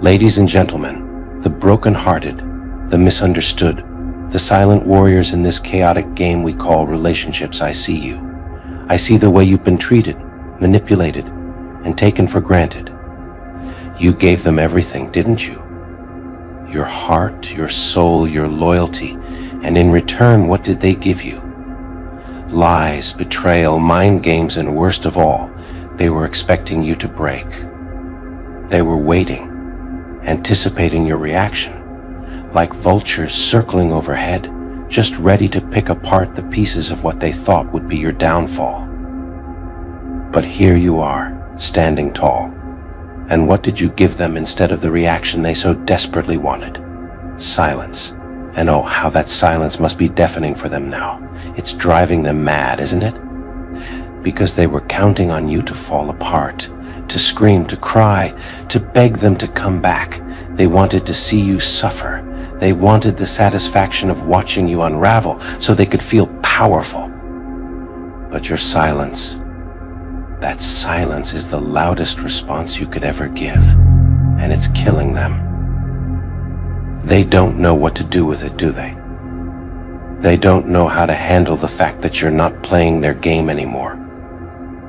Ladies and gentlemen, the broken-hearted, the misunderstood, the silent warriors in this chaotic game we call relationships, I see you. I see the way you've been treated, manipulated, and taken for granted. You gave them everything, didn't you? Your heart, your soul, your loyalty, and in return, what did they give you? Lies, betrayal, mind games, and worst of all, they were expecting you to break. They were waiting, anticipating your reaction, like vultures circling overhead, just ready to pick apart the pieces of what they thought would be your downfall. But here you are, standing tall. And what did you give them instead of the reaction they so desperately wanted? Silence. And oh, how that silence must be deafening for them now. It's driving them mad, isn't it? Because they were counting on you to fall apart, to scream, to cry, to beg them to come back. They wanted to see you suffer. They wanted the satisfaction of watching you unravel so they could feel powerful. But your silence, that silence is the loudest response you could ever give, and it's killing them. They don't know what to do with it, do they? They don't know how to handle the fact that you're not playing their game anymore.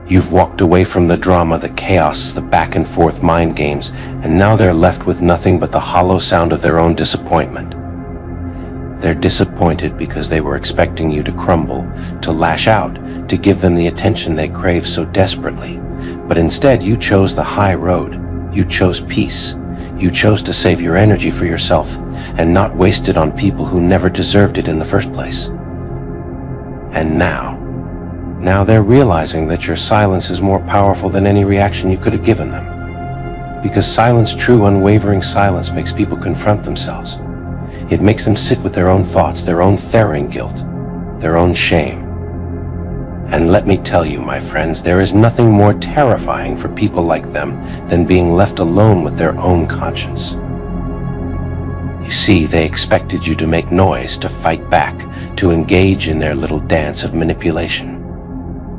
You've walked away from the drama, the chaos, the back and forth mind games, and now they're left with nothing but the hollow sound of their own disappointment. They're disappointed because they were expecting you to crumble, to lash out, to give them the attention they crave so desperately. But instead, you chose the high road. You chose peace. You chose to save your energy for yourself and not waste it on people who never deserved it in the first place. And now they're realizing that your silence is more powerful than any reaction you could have given them. Because silence, true, unwavering silence, makes people confront themselves. It makes them sit with their own thoughts, their own throwing guilt, their own shame. And let me tell you, my friends, there is nothing more terrifying for people like them than being left alone with their own conscience. You see, they expected you to make noise, to fight back, to engage in their little dance of manipulation.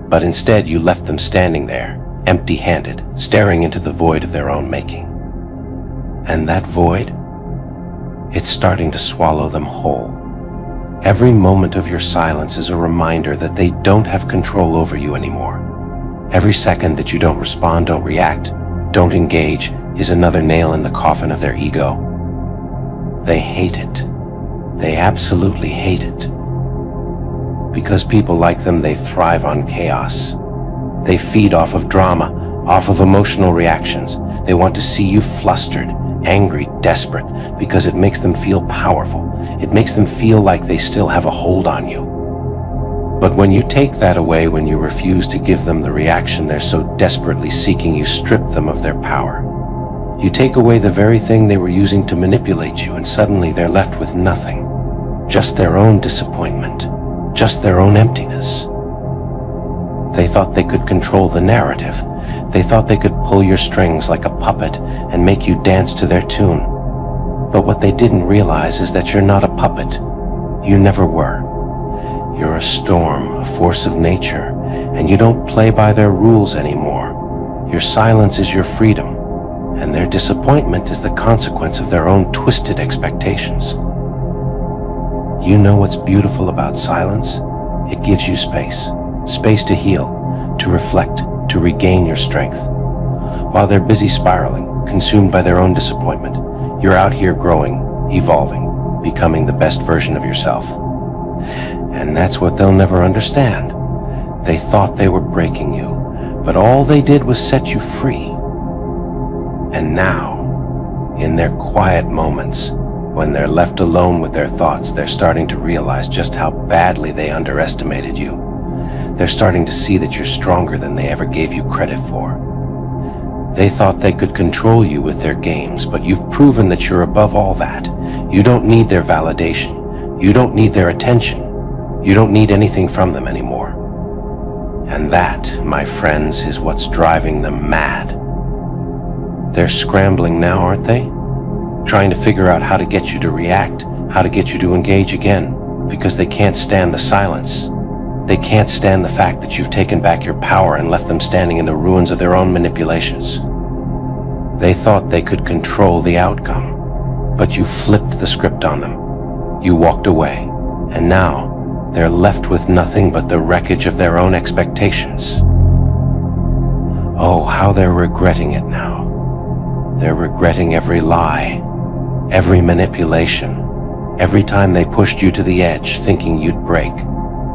But instead, you left them standing there, empty-handed, staring into the void of their own making. And that void, it's starting to swallow them whole. Every moment of your silence is a reminder that they don't have control over you anymore. Every second that you don't respond, don't react, don't engage, is another nail in the coffin of their ego. They hate it. They absolutely hate it. Because people like them, they thrive on chaos. They feed off of drama, off of emotional reactions. They want to see you flustered, angry, desperate, because it makes them feel powerful. It makes them feel like they still have a hold on you. But when you take that away, when you refuse to give them the reaction they're so desperately seeking, you strip them of their power. You take away the very thing they were using to manipulate you, and suddenly they're left with nothing. Just their own disappointment, just their own emptiness. They thought they could control the narrative. They thought they could pull your strings like a puppet and make you dance to their tune. But what they didn't realize is that you're not a puppet. You never were. You're a storm, a force of nature, and you don't play by their rules anymore. Your silence is your freedom, and their disappointment is the consequence of their own twisted expectations. You know what's beautiful about silence? It gives you space. Space to heal, to reflect, to regain your strength. While they're busy spiraling, consumed by their own disappointment, you're out here growing, evolving, becoming the best version of yourself. And that's what they'll never understand. They thought they were breaking you, but all they did was set you free. And now, in their quiet moments, when they're left alone with their thoughts, they're starting to realize just how badly they underestimated you. They're starting to see that you're stronger than they ever gave you credit for. They thought they could control you with their games, but you've proven that you're above all that. You don't need their validation. You don't need their attention. You don't need anything from them anymore. And that, my friends, is what's driving them mad. They're scrambling now, aren't they? Trying to figure out how to get you to react, how to get you to engage again, because they can't stand the silence. They can't stand the fact that you've taken back your power and left them standing in the ruins of their own manipulations. They thought they could control the outcome, but you flipped the script on them. You walked away, and now they're left with nothing but the wreckage of their own expectations. Oh, how they're regretting it now. They're regretting every lie, every manipulation, every time they pushed you to the edge thinking you'd break,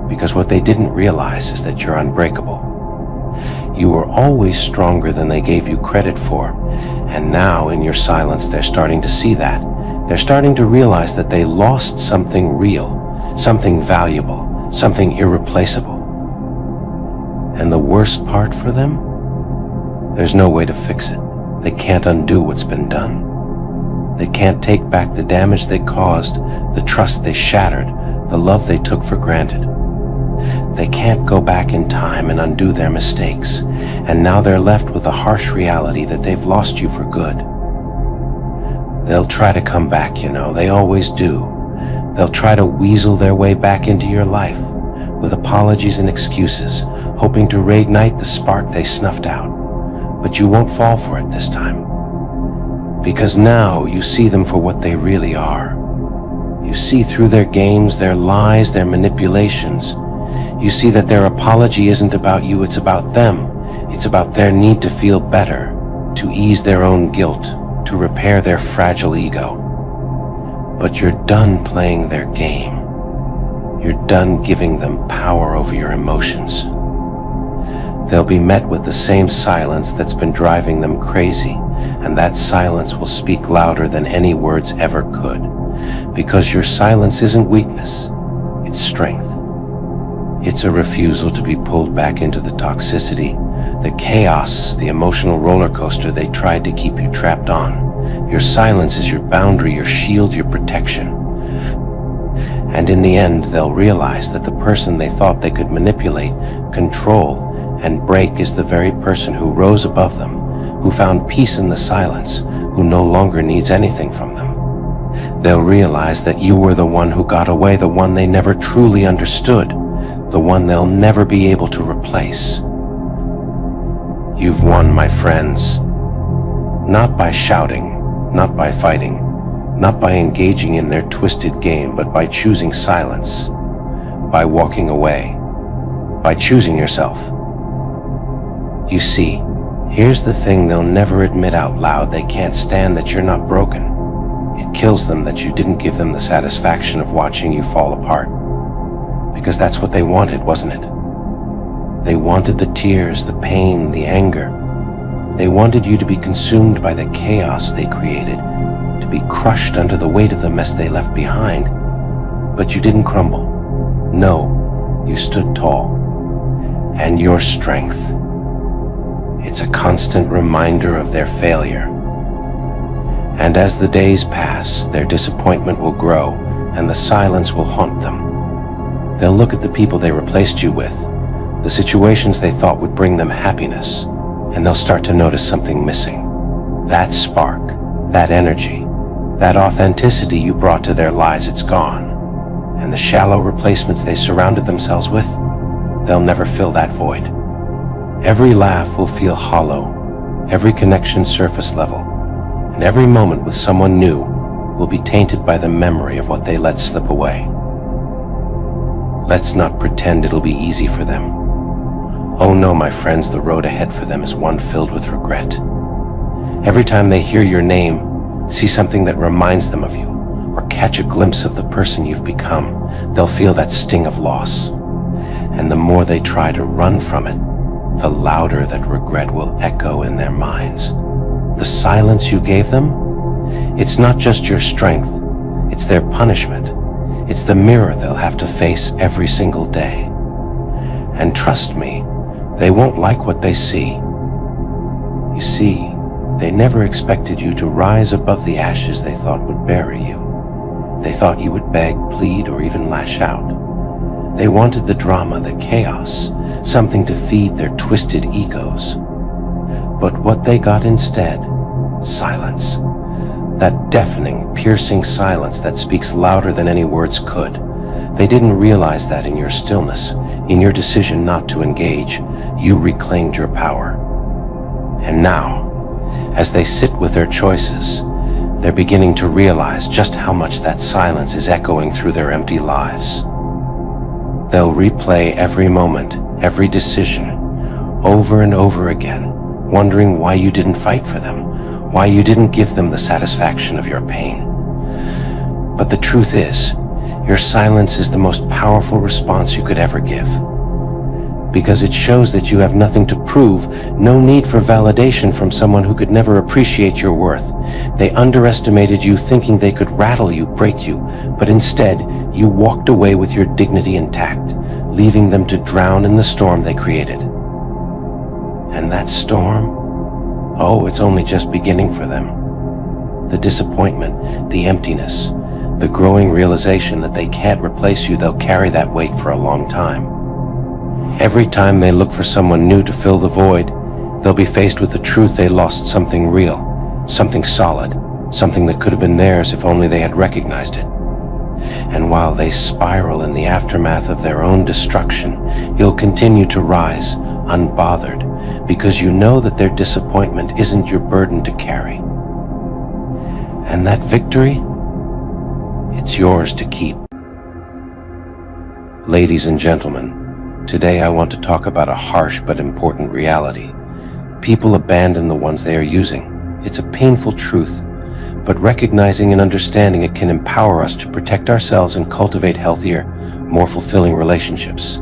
because what they didn't realize is that you're unbreakable. You were always stronger than they gave you credit for, and now in your silence they're starting to see that. They're starting to realize that they lost something real, something valuable, something irreplaceable. And the worst part for them? There's no way to fix it. They can't undo what's been done. They can't take back the damage they caused, the trust they shattered, the love they took for granted. They can't go back in time and undo their mistakes, and now they're left with the harsh reality that they've lost you for good. They'll try to come back, they always do. They'll try to weasel their way back into your life, with apologies and excuses, hoping to reignite the spark they snuffed out. But you won't fall for it this time, because now you see them for what they really are. You see through their games, their lies, their manipulations. You see that their apology isn't about you, it's about them. It's about their need to feel better, to ease their own guilt, to repair their fragile ego. But you're done playing their game. You're done giving them power over your emotions. They'll be met with the same silence that's been driving them crazy, and that silence will speak louder than any words ever could, because your silence isn't weakness, it's strength. It's a refusal to be pulled back into the toxicity, the chaos, the emotional roller coaster they tried to keep you trapped on. Your silence is your boundary, your shield, your protection. And in the end, they'll realize that the person they thought they could manipulate, control, and break is the very person who rose above them, who found peace in the silence, who no longer needs anything from them. They'll realize that you were the one who got away, the one they never truly understood, the one they'll never be able to replace. You've won, my friends. Not by shouting, not by fighting, not by engaging in their twisted game, but by choosing silence, by walking away, by choosing yourself. You see, here's the thing they'll never admit out loud. They can't stand that you're not broken. It kills them that you didn't give them the satisfaction of watching you fall apart. Because that's what they wanted, wasn't it? They wanted the tears, the pain, the anger. They wanted you to be consumed by the chaos they created, to be crushed under the weight of the mess they left behind. But you didn't crumble. No, you stood tall. And your strength, it's a constant reminder of their failure. And as the days pass, their disappointment will grow, and the silence will haunt them. They'll look at the people they replaced you with, the situations they thought would bring them happiness, and they'll start to notice something missing. That spark, that energy, that authenticity you brought to their lives, it's gone. And the shallow replacements they surrounded themselves with, they'll never fill that void. Every laugh will feel hollow, every connection surface level, and every moment with someone new will be tainted by the memory of what they let slip away. Let's not pretend it'll be easy for them. Oh no, my friends, the road ahead for them is one filled with regret. Every time they hear your name, see something that reminds them of you, or catch a glimpse of the person you've become, they'll feel that sting of loss. And the more they try to run from it, the louder that regret will echo in their minds. The silence you gave them, it's not just your strength, it's their punishment. It's the mirror they'll have to face every single day. And trust me, they won't like what they see. You see, they never expected you to rise above the ashes they thought would bury you. They thought you would beg, plead, or even lash out. They wanted the drama, the chaos, something to feed their twisted egos. But what they got instead? Silence. That deafening, piercing silence that speaks louder than any words could. They didn't realize that in your stillness, in your decision not to engage, you reclaimed your power. And now, As they sit with their choices, they're beginning to realize just how much that silence is echoing through their empty lives. They'll replay every moment, every decision, over and over again, wondering why you didn't fight for them, why you didn't give them the satisfaction of your pain. But the truth is, your silence is the most powerful response you could ever give. Because it shows that you have nothing to prove, no need for validation from someone who could never appreciate your worth. They underestimated you, thinking they could rattle you, break you, but instead, you walked away with your dignity intact, leaving them to drown in the storm they created. And that storm? Oh, it's only just beginning for them. The disappointment, the emptiness, the growing realization that they can't replace you, they'll carry that weight for a long time. Every time they look for someone new to fill the void, they'll be faced with the truth they lost something real, something solid, something that could have been theirs if only they had recognized it. And while they spiral in the aftermath of their own destruction, you'll continue to rise, unbothered, because you know that their disappointment isn't your burden to carry. And that victory, it's yours to keep. Ladies and gentlemen, today I want to talk about a harsh but important reality. People abandon the ones they are using. It's a painful truth, but recognizing and understanding it can empower us to protect ourselves and cultivate healthier, more fulfilling relationships.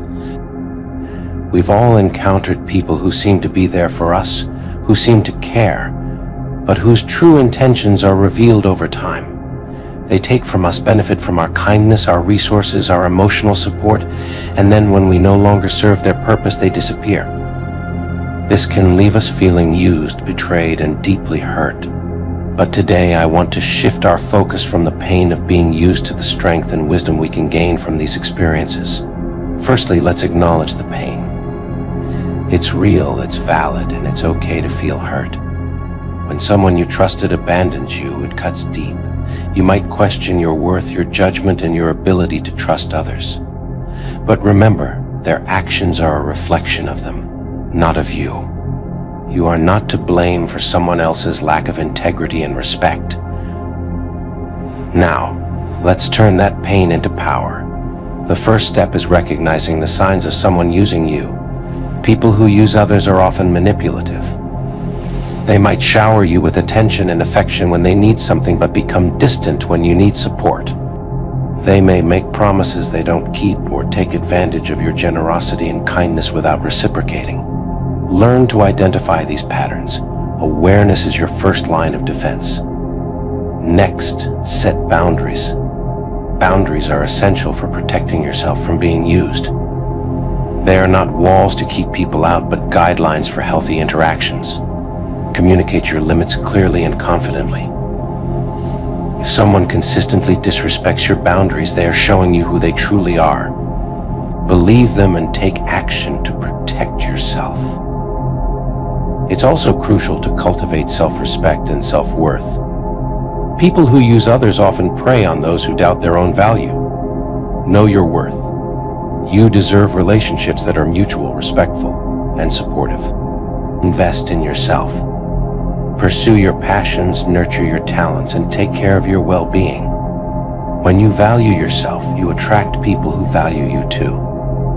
We've all encountered people who seem to be there for us, who seem to care, but whose true intentions are revealed over time. They take from us, benefit from our kindness, our resources, our emotional support, and then when we no longer serve their purpose, they disappear. This can leave us feeling used, betrayed, and deeply hurt. But today I want to shift our focus from the pain of being used to the strength and wisdom we can gain from these experiences. Firstly, let's acknowledge the pain. It's real, it's valid, and it's okay to feel hurt. When someone you trusted abandons you, it cuts deep. You might question your worth, your judgment, and your ability to trust others. But remember, their actions are a reflection of them, not of you. You are not to blame for someone else's lack of integrity and respect. Now, let's turn that pain into power. The first step is recognizing the signs of someone using you. People who use others are often manipulative. They might shower you with attention and affection when they need something, but become distant when you need support. They may make promises they don't keep or take advantage of your generosity and kindness without reciprocating. Learn to identify these patterns. Awareness is your first line of defense. Next, set boundaries. Boundaries are essential for protecting yourself from being used. They are not walls to keep people out, but guidelines for healthy interactions. Communicate your limits clearly and confidently. If someone consistently disrespects your boundaries, they are showing you who they truly are. Believe them and take action to protect yourself. It's also crucial to cultivate self-respect and self-worth. People who use others often prey on those who doubt their own value. Know your worth. You deserve relationships that are mutual, respectful, and supportive. Invest in yourself. Pursue your passions, nurture your talents, and take care of your well-being. When you value yourself, you attract people who value you too.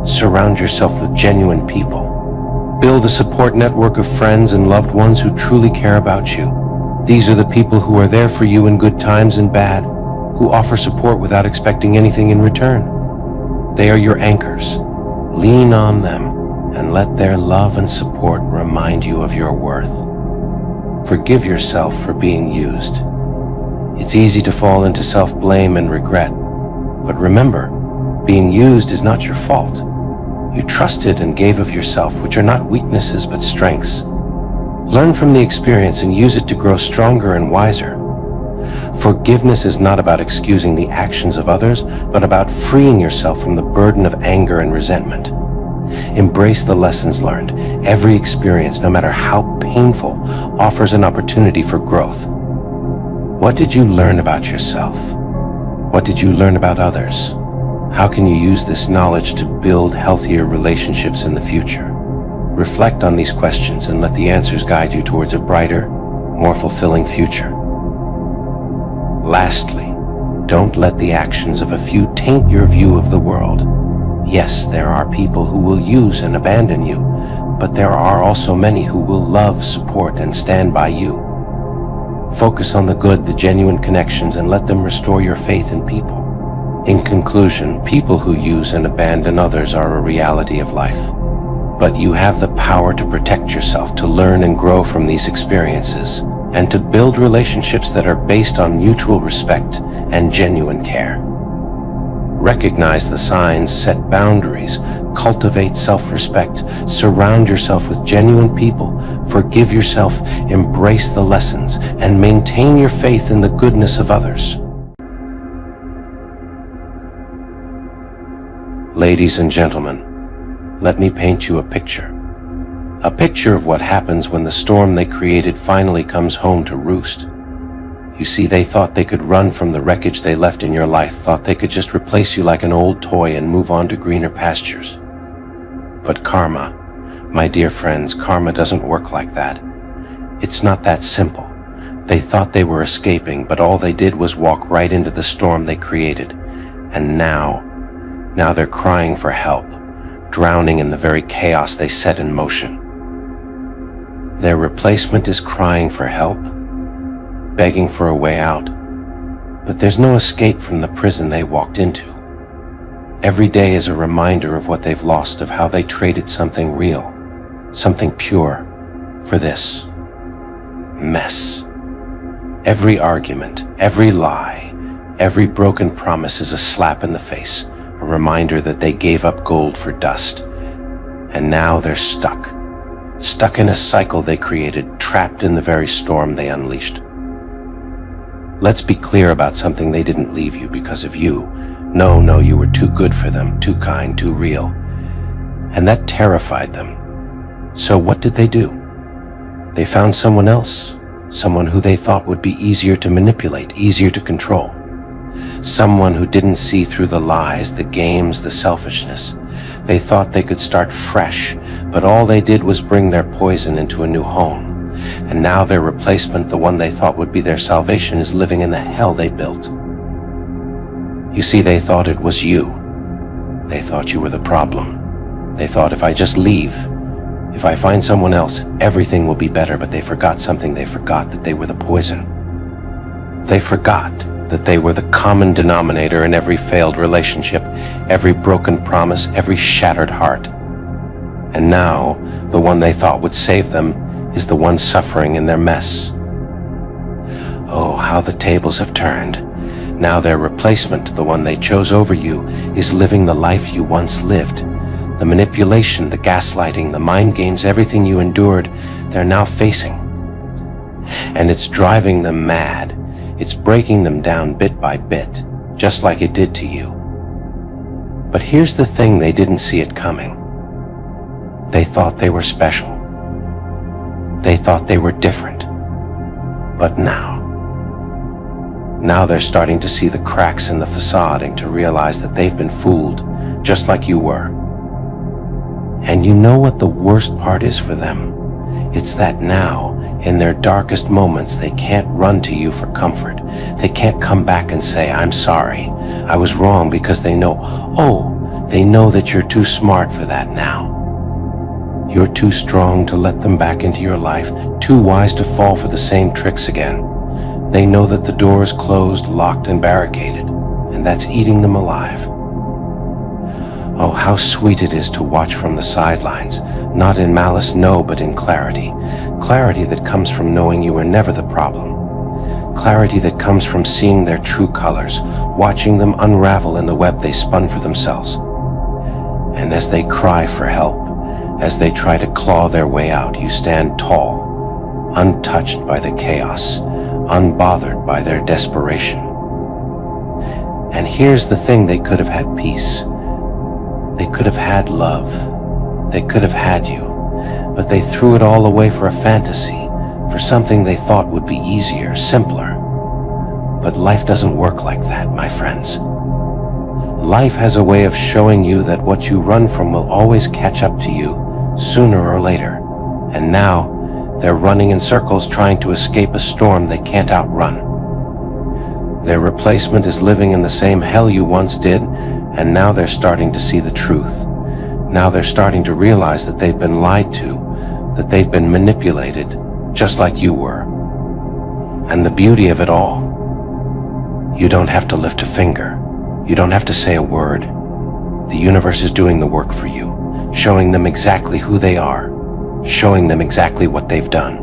Surround yourself with genuine people. Build a support network of friends and loved ones who truly care about you. These are the people who are there for you in good times and bad, who offer support without expecting anything in return. They are your anchors. Lean on them and let their love and support remind you of your worth. Forgive yourself for being used. It's easy to fall into self-blame and regret, but remember, being used is not your fault. You trusted and gave of yourself, which are not weaknesses but strengths. Learn from the experience and use it to grow stronger and wiser. Forgiveness is not about excusing the actions of others, but about freeing yourself from the burden of anger and resentment. Embrace the lessons learned. Every experience, no matter how painful, offers an opportunity for growth. What did you learn about yourself? What did you learn about others? How can you use this knowledge to build healthier relationships in the future? Reflect on these questions and let the answers guide you towards a brighter, more fulfilling future. Lastly, don't let the actions of a few taint your view of the world. Yes, there are people who will use and abandon you, but there are also many who will love, support, and stand by you. Focus on the good, the genuine connections, and let them restore your faith in people. In conclusion, people who use and abandon others are a reality of life. But you have the power to protect yourself, to learn and grow from these experiences, and to build relationships that are based on mutual respect and genuine care. Recognize the signs, set boundaries, cultivate self-respect, surround yourself with genuine people, forgive yourself, embrace the lessons, and maintain your faith in the goodness of others. Ladies and gentlemen, let me paint you a picture. A picture of what happens when the storm they created finally comes home to roost. You see, they thought they could run from the wreckage they left in your life, thought they could just replace you like an old toy and move on to greener pastures. But karma, my dear friends, karma doesn't work like that. It's not that simple. They thought they were escaping, but all they did was walk right into the storm they created. And now they're crying for help, drowning in the very chaos they set in motion. Their replacement is crying for help, begging for a way out, but there's no escape from the prison they walked into. Every day is a reminder of what they've lost, of how they traded something real, something pure, for this mess. Every argument, every lie, every broken promise is a slap in the face, a reminder that they gave up gold for dust. And now they're stuck in a cycle they created, trapped in the very storm they unleashed. Let's be clear about something: they didn't leave you because of you. No, you were too good for them, too kind, too real. And that terrified them. So what did they do? They found someone else, someone who they thought would be easier to manipulate, easier to control. Someone who didn't see through the lies, the games, the selfishness. They thought they could start fresh, but all they did was bring their poison into a new home. And now their replacement, the one they thought would be their salvation, is living in the hell they built. You see, they thought it was you. They thought you were the problem. They thought, if I just leave, if I find someone else, everything will be better. But they forgot something. They forgot that they were the poison. They forgot that they were the common denominator in every failed relationship, every broken promise, every shattered heart. And now, the one they thought would save them is the one suffering in their mess. Oh, how the tables have turned. Now their replacement, the one they chose over you, is living the life you once lived. The manipulation, the gaslighting, the mind games, everything you endured, they're now facing. And it's driving them mad. It's breaking them down bit by bit, just like it did to you. But here's the thing: they didn't see it coming. They thought they were special. They thought they were different. But now they're starting to see the cracks in the facade and to realize that they've been fooled, just like you were. And you know what the worst part is for them? It's that now, in their darkest moments, they can't run to you for comfort. They can't come back and say, I'm sorry, I was wrong, because they know that you're too smart for that now. You're too strong to let them back into your life, too wise to fall for the same tricks again. They know that the door is closed, locked, and barricaded, and that's eating them alive. Oh, how sweet it is to watch from the sidelines, not in malice, no, but in clarity. Clarity that comes from knowing you were never the problem. Clarity that comes from seeing their true colors, watching them unravel in the web they spun for themselves. And as they cry for help, as they try to claw their way out, you stand tall, untouched by the chaos, unbothered by their desperation. And here's the thing: they could have had peace. They could have had love. They could have had you. But they threw it all away for a fantasy, for something they thought would be easier, simpler. But life doesn't work like that, my friends. Life has a way of showing you that what you run from will always catch up to you, sooner or later. And now, They're running in circles trying to escape a storm they can't outrun. Their replacement is living in the same hell you once did, and now they're starting to see the truth. Now they're starting to realize that they've been lied to, that they've been manipulated, just like you were. And the beauty of it all, you don't have to lift a finger. You don't have to say a word. The universe is doing the work for you, showing them exactly who they are, showing them exactly what they've done.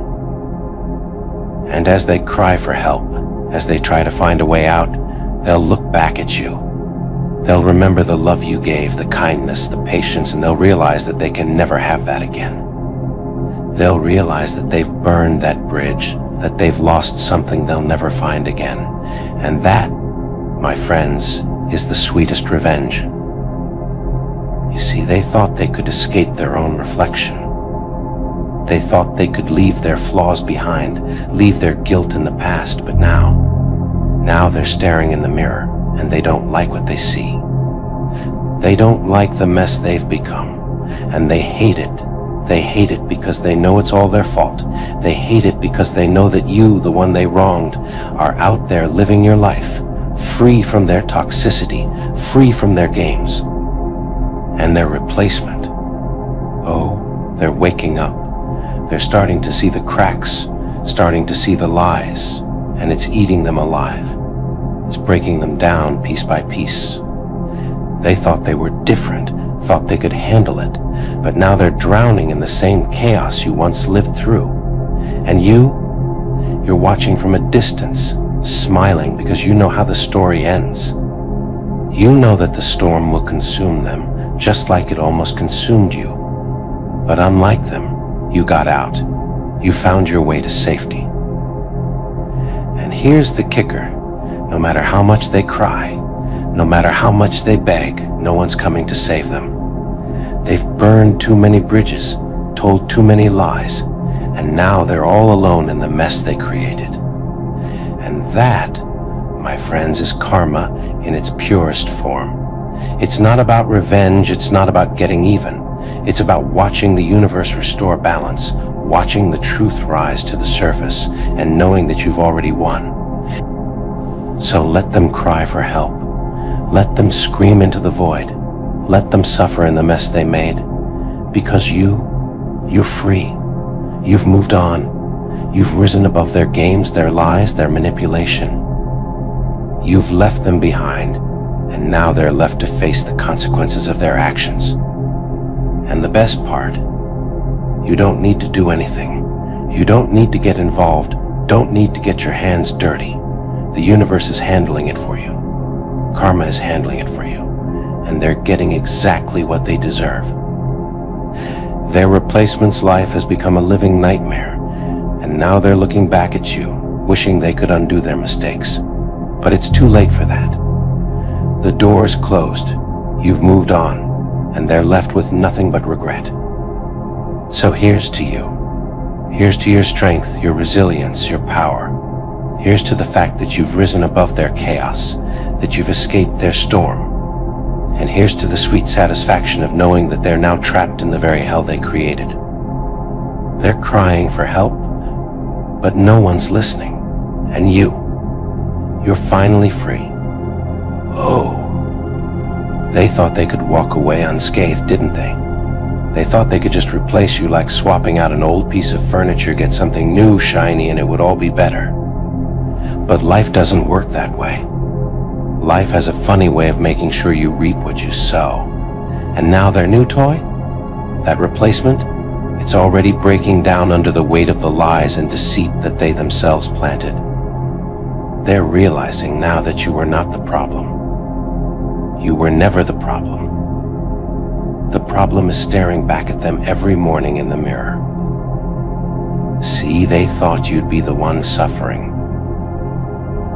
And as they cry for help, as they try to find a way out, they'll look back at you. They'll remember the love you gave, the kindness, the patience, and they'll realize that they can never have that again. They'll realize that they've burned that bridge, that they've lost something they'll never find again. And that, my friends, is the sweetest revenge. You see, they thought they could escape their own reflection. They thought they could leave their flaws behind, leave their guilt in the past, but now they're staring in the mirror, and they don't like what they see. They don't like the mess they've become, and they hate it. They hate it because they know it's all their fault. They hate it because they know that you, the one they wronged, are out there living your life, free from their toxicity, free from their games. And their replacement, oh, they're waking up. They're starting to see the cracks, starting to see the lies, and it's eating them alive. It's breaking them down piece by piece. They thought they were different, thought they could handle it, but now they're drowning in the same chaos you once lived through. And you're watching from a distance, smiling because you know how the story ends. You know that the storm will consume them, just like it almost consumed you. But unlike them, you got out. You found your way to safety. And here's the kicker. No matter how much they cry, no matter how much they beg, no one's coming to save them. They've burned too many bridges, told too many lies, and now they're all alone in the mess they created. And that, my friends, is karma in its purest form. It's not about revenge, it's not about getting even. It's about watching the universe restore balance, watching the truth rise to the surface, and knowing that you've already won. So let them cry for help. Let them scream into the void. Let them suffer in the mess they made. Because you're free. You've moved on. You've risen above their games, their lies, their manipulation. You've left them behind, and now they're left to face the consequences of their actions. And the best part, you don't need to do anything. You don't need to get involved. Don't need to get your hands dirty. The universe is handling it for you. Karma is handling it for you. And they're getting exactly what they deserve. Their replacement's life has become a living nightmare, and now they're looking back at you, wishing they could undo their mistakes. But it's too late for that. The door's closed. You've moved on, and they're left with nothing but regret. So here's to you. Here's to your strength, your resilience, your power. Here's to the fact that you've risen above their chaos, that you've escaped their storm. And here's to the sweet satisfaction of knowing that they're now trapped in the very hell they created. They're crying for help, but no one's listening. And you're finally free. Oh, they thought they could walk away unscathed, didn't they? They thought they could just replace you like swapping out an old piece of furniture, get something new, shiny, and it would all be better. But life doesn't work that way. Life has a funny way of making sure you reap what you sow. And now their new toy? That replacement? It's already breaking down under the weight of the lies and deceit that they themselves planted. They're realizing now that you were not the problem. You were never the problem. The problem is staring back at them every morning in the mirror. See, they thought you'd be the one suffering.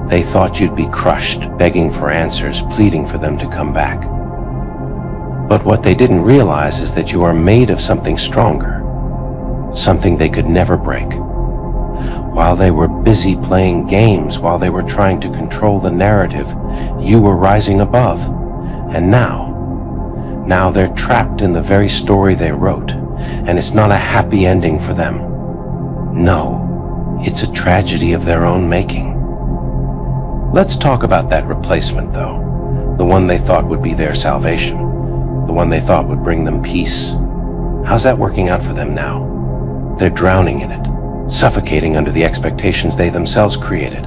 They thought you'd be crushed, begging for answers, pleading for them to come back. But what they didn't realize is that you are made of something stronger, something they could never break. While they were busy playing games, while they were trying to control the narrative, you were rising above. And now they're trapped in the very story they wrote, and it's not a happy ending for them. No, it's a tragedy of their own making. Let's talk about that replacement, though. The one they thought would be their salvation. The one they thought would bring them peace. How's that working out for them now? They're drowning in it, suffocating under the expectations they themselves created.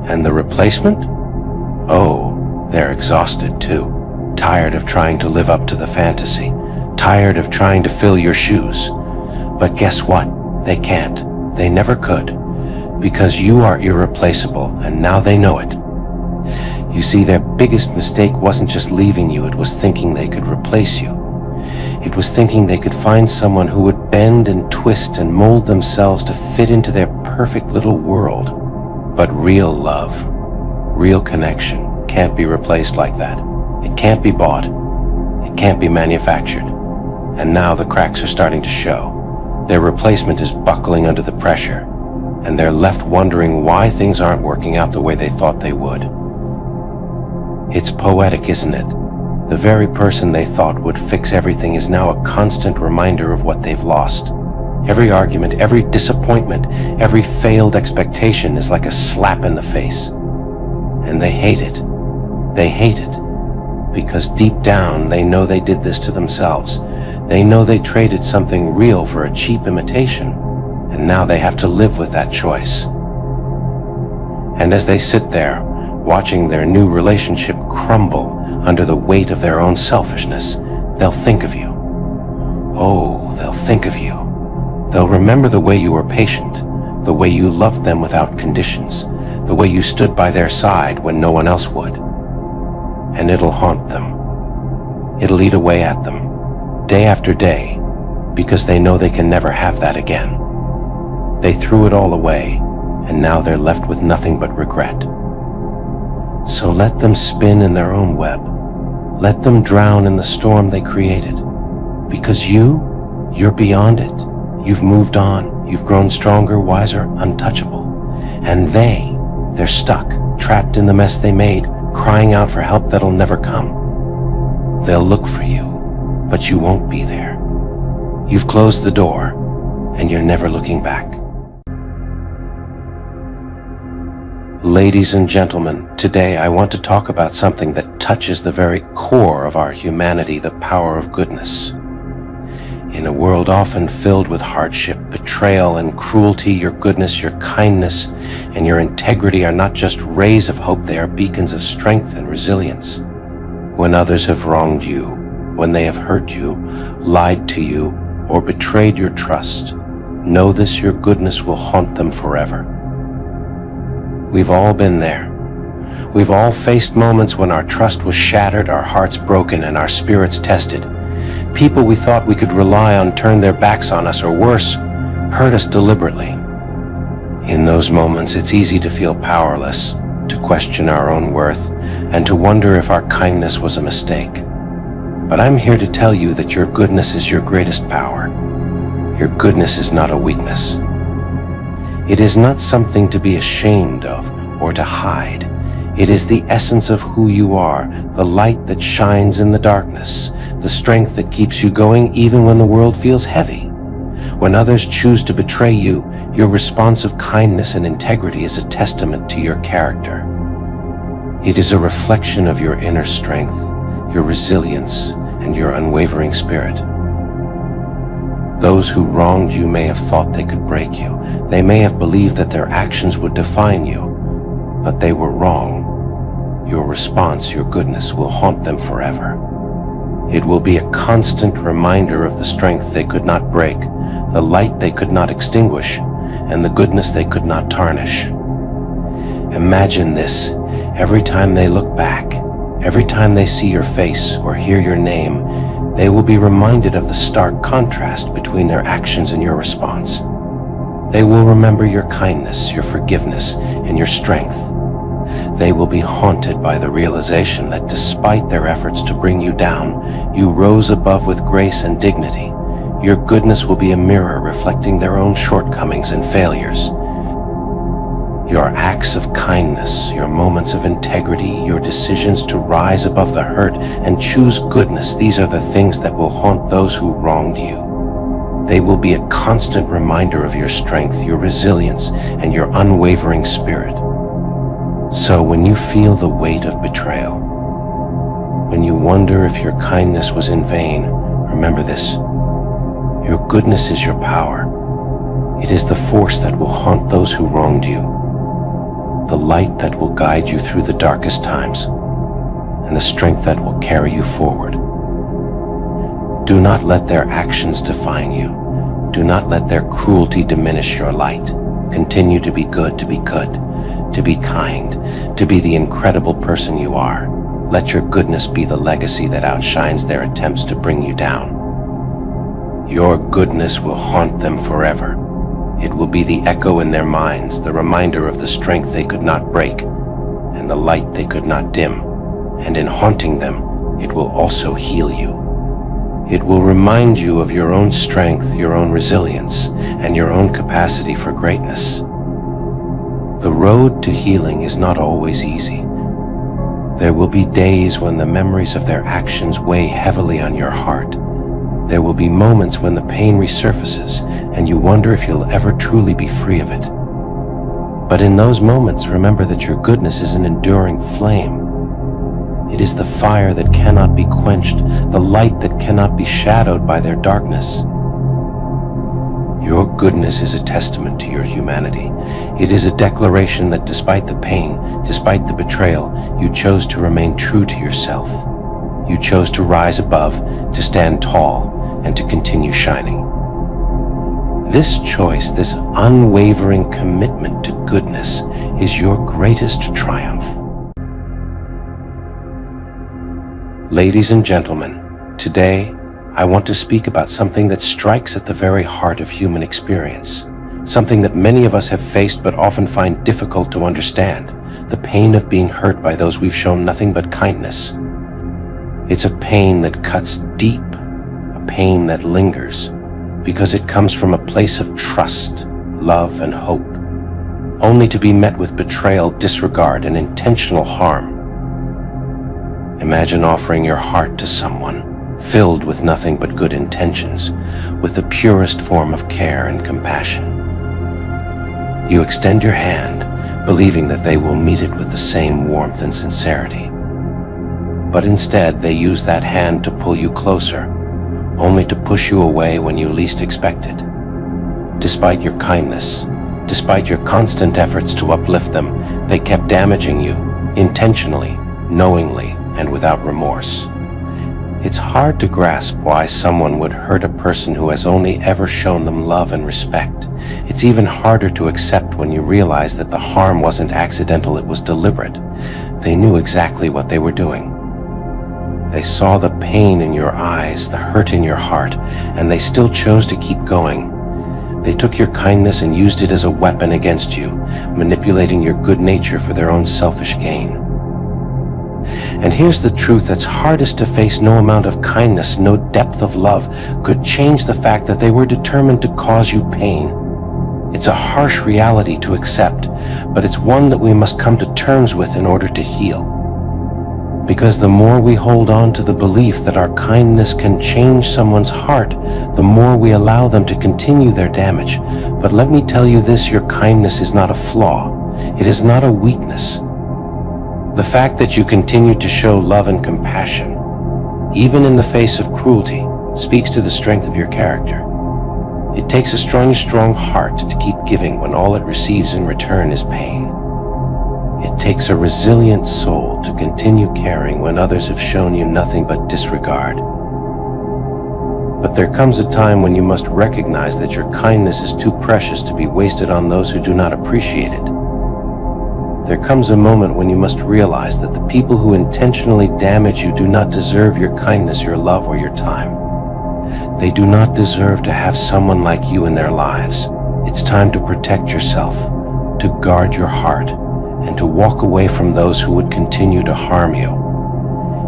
And the replacement? Oh, they're exhausted too. Tired of trying to live up to the fantasy. Tired of trying to fill your shoes. But guess what? They can't. They never could. Because you are irreplaceable, and now they know it. You see, their biggest mistake wasn't just leaving you, it was thinking they could replace you. It was thinking they could find someone who would bend and twist and mold themselves to fit into their perfect little world. But real love, real connection, can't be replaced like that. It can't be bought. It can't be manufactured. And now the cracks are starting to show. Their replacement is buckling under the pressure, and they're left wondering why things aren't working out the way they thought they would. It's poetic, isn't it? The very person they thought would fix everything is now a constant reminder of what they've lost. Every argument, every disappointment, every failed expectation is like a slap in the face. And they hate it. They hate it. Because deep down, they know they did this to themselves. They know they traded something real for a cheap imitation. And now they have to live with that choice. And as they sit there, watching their new relationship crumble under the weight of their own selfishness, they'll think of you. Oh, they'll think of you. They'll remember the way you were patient, the way you loved them without conditions, the way you stood by their side when no one else would. And it'll haunt them. It'll eat away at them, day after day, because they know they can never have that again. They threw it all away, and now they're left with nothing but regret. So let them spin in their own web. Let them drown in the storm they created. Because you're beyond it. You've moved on. You've grown stronger, wiser, untouchable. And they're stuck, trapped in the mess they made, crying out for help that'll never come. They'll look for you, but you won't be there. You've closed the door, and you're never looking back. Ladies and gentlemen, today I want to talk about something that touches the very core of our humanity, the power of goodness. In a world often filled with hardship, betrayal, and cruelty, your goodness, your kindness, and your integrity are not just rays of hope, they are beacons of strength and resilience. When others have wronged you, when they have hurt you, lied to you, or betrayed your trust, know this: your goodness will haunt them forever. We've all been there. We've all faced moments when our trust was shattered, our hearts broken, and our spirits tested. People we thought we could rely on turned their backs on us, or worse, hurt us deliberately. In those moments, it's easy to feel powerless, to question our own worth, and to wonder if our kindness was a mistake. But I'm here to tell you that your goodness is your greatest power. Your goodness is not a weakness. It is not something to be ashamed of or to hide. It is the essence of who you are, the light that shines in the darkness, the strength that keeps you going even when the world feels heavy. When others choose to betray you, your response of kindness and integrity is a testament to your character. It is a reflection of your inner strength, your resilience, and your unwavering spirit. Those who wronged you may have thought they could break you. They may have believed that their actions would define you, but they were wrong. Your response, your goodness, will haunt them forever. It will be a constant reminder of the strength they could not break, the light they could not extinguish, and the goodness they could not tarnish. Imagine this: every time they look back, every time they see your face or hear your name, they will be reminded of the stark contrast between their actions and your response. They will remember your kindness, your forgiveness, and your strength. They will be haunted by the realization that despite their efforts to bring you down, you rose above with grace and dignity. Your goodness will be a mirror reflecting their own shortcomings and failures. Your acts of kindness, your moments of integrity, your decisions to rise above the hurt and choose goodness, these are the things that will haunt those who wronged you. They will be a constant reminder of your strength, your resilience, and your unwavering spirit. So when you feel the weight of betrayal, when you wonder if your kindness was in vain, remember this: your goodness is your power. It is the force that will haunt those who wronged you, the light that will guide you through the darkest times, and the strength that will carry you forward. Do not let their actions define you. Do not let their cruelty diminish your light. Continue to be good, to be kind, to be the incredible person you are. Let your goodness be the legacy that outshines their attempts to bring you down. Your goodness will haunt them forever. It will be the echo in their minds, the reminder of the strength they could not break, and the light they could not dim. And in haunting them, it will also heal you. It will remind you of your own strength, your own resilience, and your own capacity for greatness. The road to healing is not always easy. There will be days when the memories of their actions weigh heavily on your heart. There will be moments when the pain resurfaces and you wonder if you'll ever truly be free of it. But in those moments, remember that your goodness is an enduring flame. It is the fire that cannot be quenched, the light that cannot be shadowed by their darkness. Your goodness is a testament to your humanity. It is a declaration that despite the pain, despite the betrayal, you chose to remain true to yourself. You chose to rise above, to stand tall, and to continue shining. This choice, this unwavering commitment to goodness, is your greatest triumph. Ladies and gentlemen, today I want to speak about something that strikes at the very heart of human experience, something that many of us have faced but often find difficult to understand: the pain of being hurt by those we've shown nothing but kindness. It's a pain that cuts deep, a pain that lingers, because it comes from a place of trust, love, and hope, only to be met with betrayal, disregard, and intentional harm. Imagine offering your heart to someone, filled with nothing but good intentions, with the purest form of care and compassion. You extend your hand, believing that they will meet it with the same warmth and sincerity. But instead, they use that hand to pull you closer, only to push you away when you least expect it. Despite your kindness, despite your constant efforts to uplift them, they kept damaging you, intentionally, knowingly, and without remorse. It's hard to grasp why someone would hurt a person who has only ever shown them love and respect. It's even harder to accept when you realize that the harm wasn't accidental, it was deliberate. They knew exactly what they were doing. They saw the pain in your eyes, the hurt in your heart, and they still chose to keep going. They took your kindness and used it as a weapon against you, manipulating your good nature for their own selfish gain. And here's the truth that's hardest to face: no amount of kindness, no depth of love could change the fact that they were determined to cause you pain. It's a harsh reality to accept, but it's one that we must come to terms with in order to heal. Because the more we hold on to the belief that our kindness can change someone's heart, the more we allow them to continue their damage. But let me tell you this: your kindness is not a flaw. It is not a weakness. The fact that you continue to show love and compassion, even in the face of cruelty, speaks to the strength of your character. It takes a strong heart to keep giving when all it receives in return is pain. It takes a resilient soul to continue caring when others have shown you nothing but disregard. But there comes a time when you must recognize that your kindness is too precious to be wasted on those who do not appreciate it. There comes a moment when you must realize that the people who intentionally damage you do not deserve your kindness, your love, or your time. They do not deserve to have someone like you in their lives. It's time to protect yourself, to guard your heart, and to walk away from those who would continue to harm you.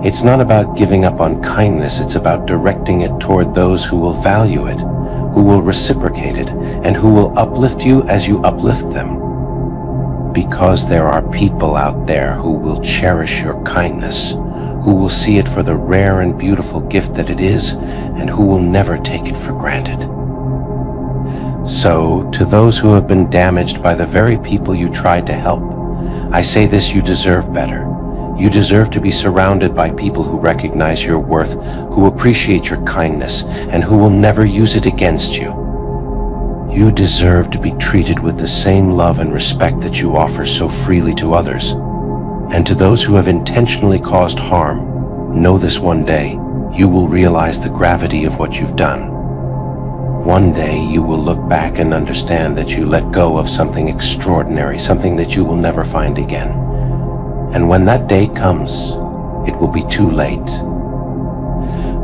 It's not about giving up on kindness, it's about directing it toward those who will value it, who will reciprocate it, and who will uplift you as you uplift them. Because there are people out there who will cherish your kindness, who will see it for the rare and beautiful gift that it is, and who will never take it for granted. So, to those who have been damaged by the very people you tried to help, I say this: you deserve better. You deserve to be surrounded by people who recognize your worth, who appreciate your kindness, and who will never use it against you. You deserve to be treated with the same love and respect that you offer so freely to others. And to those who have intentionally caused harm, know this: one day, you will realize the gravity of what you've done. One day you will look back and understand that you let go of something extraordinary, something that you will never find again. And when that day comes, it will be too late.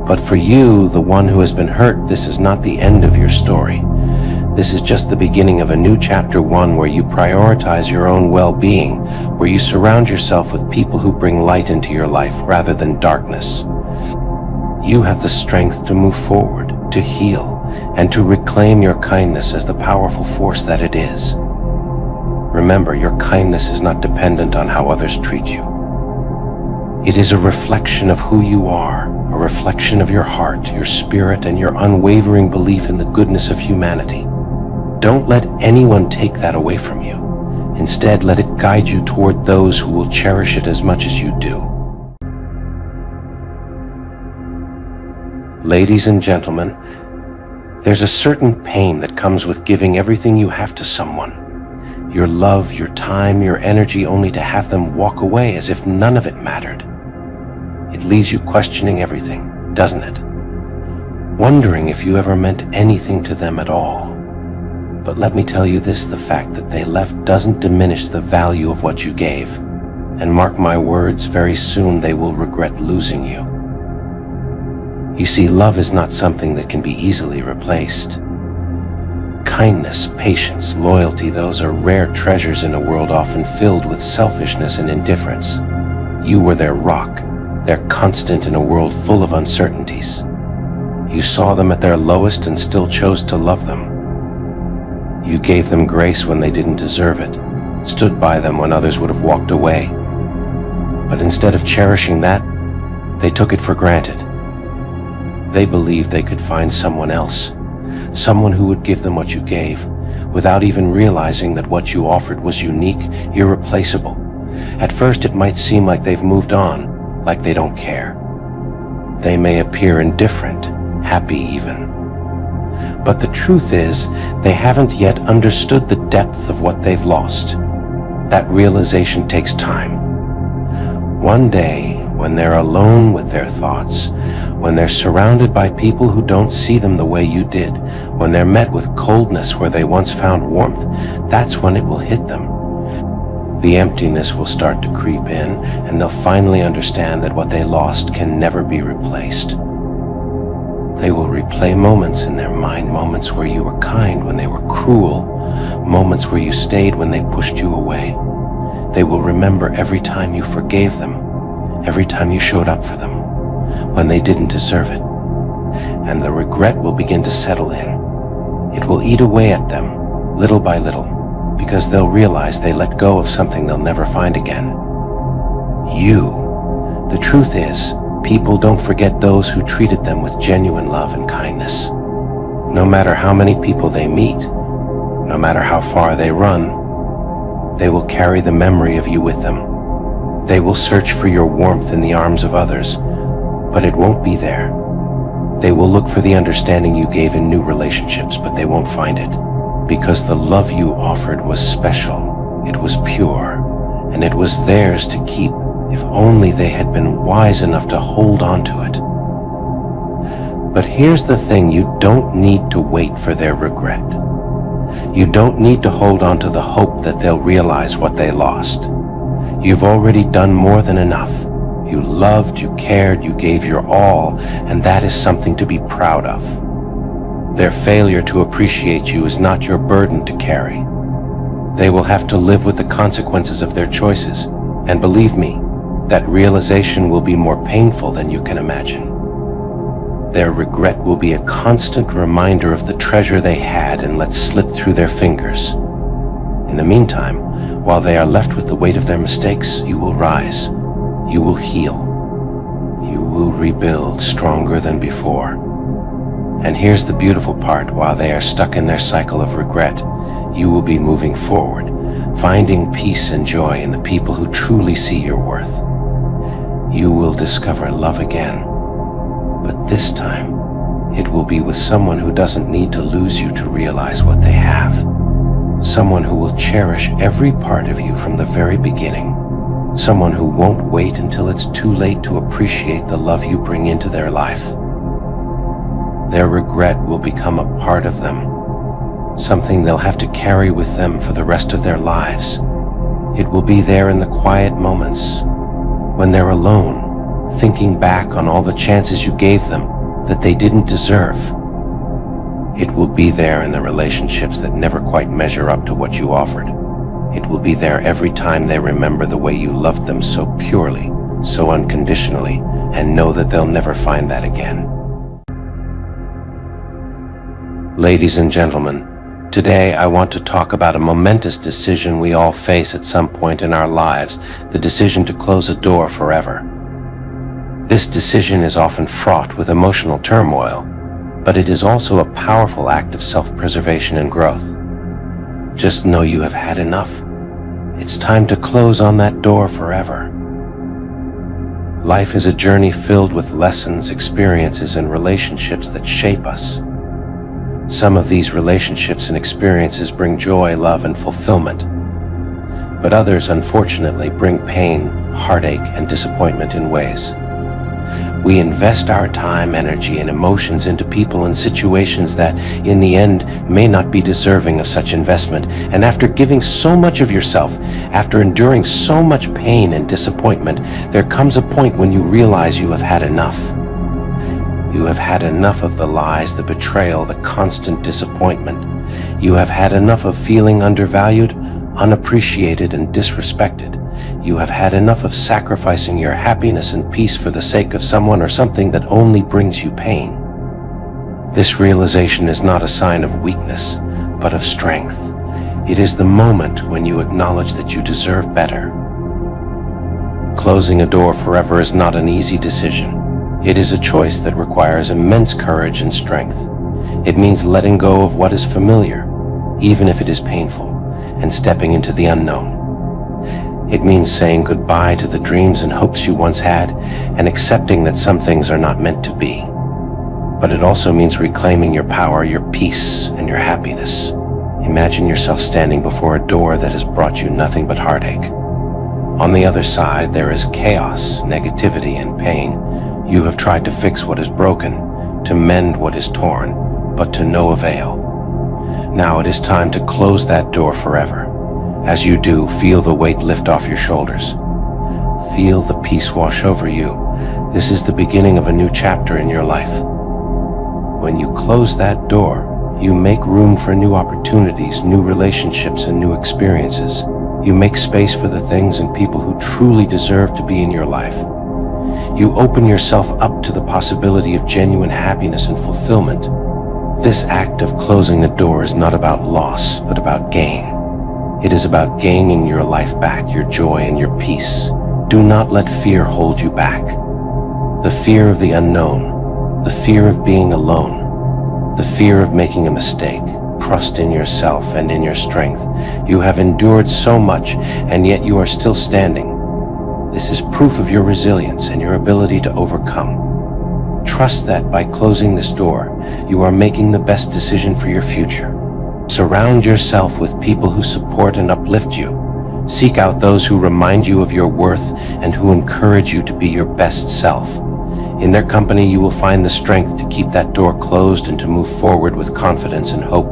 But for you, the one who has been hurt, this is not the end of your story. This is just the beginning of a new chapter, one where you prioritize your own well-being, where you surround yourself with people who bring light into your life rather than darkness. You have the strength to move forward, to heal, and to reclaim your kindness as the powerful force that it is. Remember, your kindness is not dependent on how others treat you. It is a reflection of who you are, a reflection of your heart, your spirit, and your unwavering belief in the goodness of humanity. Don't let anyone take that away from you. Instead, let it guide you toward those who will cherish it as much as you do. Ladies and gentlemen, there's a certain pain that comes with giving everything you have to someone. Your love, your time, your energy, only to have them walk away as if none of it mattered. It leaves you questioning everything, doesn't it? Wondering if you ever meant anything to them at all. But let me tell you this: the fact that they left doesn't diminish the value of what you gave. And mark my words, very soon they will regret losing you. You see, love is not something that can be easily replaced. Kindness, patience, loyalty, those are rare treasures in a world often filled with selfishness and indifference. You were their rock, their constant in a world full of uncertainties. You saw them at their lowest and still chose to love them. You gave them grace when they didn't deserve it, stood by them when others would have walked away. But instead of cherishing that, they took it for granted. They believed they could find someone else, someone who would give them what you gave, without even realizing that what you offered was unique, irreplaceable. At first it might seem like they've moved on, like they don't care. They may appear indifferent, happy even. But the truth is, they haven't yet understood the depth of what they've lost. That realization takes time. One day, when they're alone with their thoughts, when they're surrounded by people who don't see them the way you did, when they're met with coldness where they once found warmth, that's when it will hit them. The emptiness will start to creep in, and they'll finally understand that what they lost can never be replaced. They will replay moments in their mind, moments where you were kind when they were cruel, moments where you stayed when they pushed you away. They will remember every time you forgave them, every time you showed up for them, when they didn't deserve it. And the regret will begin to settle in. It will eat away at them, little by little, because they'll realize they let go of something they'll never find again. You. The truth is, people don't forget those who treated them with genuine love and kindness. No matter how many people they meet, no matter how far they run, they will carry the memory of you with them. They will search for your warmth in the arms of others, but it won't be there. They will look for the understanding you gave in new relationships, but they won't find it. Because the love you offered was special, it was pure, and it was theirs to keep if only they had been wise enough to hold on to it. But here's the thing: you don't need to wait for their regret. You don't need to hold on to the hope that they'll realize what they lost. You've already done more than enough. You loved, you cared, you gave your all, and that is something to be proud of. Their failure to appreciate you is not your burden to carry. They will have to live with the consequences of their choices, and believe me, that realization will be more painful than you can imagine. Their regret will be a constant reminder of the treasure they had and let slip through their fingers. In the meantime, while they are left with the weight of their mistakes, you will rise, you will heal, you will rebuild stronger than before. And here's the beautiful part: while they are stuck in their cycle of regret, you will be moving forward, finding peace and joy in the people who truly see your worth. You will discover love again, but this time, it will be with someone who doesn't need to lose you to realize what they have. Someone who will cherish every part of you from the very beginning. Someone who won't wait until it's too late to appreciate the love you bring into their life. Their regret will become a part of them, something they'll have to carry with them for the rest of their lives. It will be there in the quiet moments, when they're alone, thinking back on all the chances you gave them that they didn't deserve. It will be there in the relationships that never quite measure up to what you offered. It will be there every time they remember the way you loved them so purely, so unconditionally, and know that they'll never find that again. Ladies and gentlemen, today I want to talk about a momentous decision we all face at some point in our lives, the decision to close a door forever. This decision is often fraught with emotional turmoil, but it is also a powerful act of self-preservation and growth. Just know you have had enough. It's time to close on that door forever. Life is a journey filled with lessons, experiences, and relationships that shape us. Some of these relationships and experiences bring joy, love, and fulfillment, but others, unfortunately, bring pain, heartache, and disappointment in ways. We invest our time, energy, and emotions into people and situations that, in the end, may not be deserving of such investment. And after giving so much of yourself, after enduring so much pain and disappointment, there comes a point when you realize you have had enough. You have had enough of the lies, the betrayal, the constant disappointment. You have had enough of feeling undervalued, unappreciated, and disrespected. You have had enough of sacrificing your happiness and peace for the sake of someone or something that only brings you pain. This realization is not a sign of weakness, but of strength. It is the moment when you acknowledge that you deserve better. Closing a door forever is not an easy decision. It is a choice that requires immense courage and strength. It means letting go of what is familiar, even if it is painful, and stepping into the unknown. It means saying goodbye to the dreams and hopes you once had, and accepting that some things are not meant to be. But it also means reclaiming your power, your peace, and your happiness. Imagine yourself standing before a door that has brought you nothing but heartache. On the other side, there is chaos, negativity, and pain. You have tried to fix what is broken, to mend what is torn, but to no avail. Now it is time to close that door forever. As you do, feel the weight lift off your shoulders. Feel the peace wash over you. This is the beginning of a new chapter in your life. When you close that door, you make room for new opportunities, new relationships, and new experiences. You make space for the things and people who truly deserve to be in your life. You open yourself up to the possibility of genuine happiness and fulfillment. This act of closing the door is not about loss, but about gain. It is about gaining your life back, your joy and your peace. Do not let fear hold you back. The fear of the unknown, the fear of being alone, the fear of making a mistake. Trust in yourself and in your strength. You have endured so much, and yet you are still standing. This is proof of your resilience and your ability to overcome. Trust that by closing this door, you are making the best decision for your future. Surround yourself with people who support and uplift you. Seek out those who remind you of your worth and who encourage you to be your best self. In their company, you will find the strength to keep that door closed and to move forward with confidence and hope.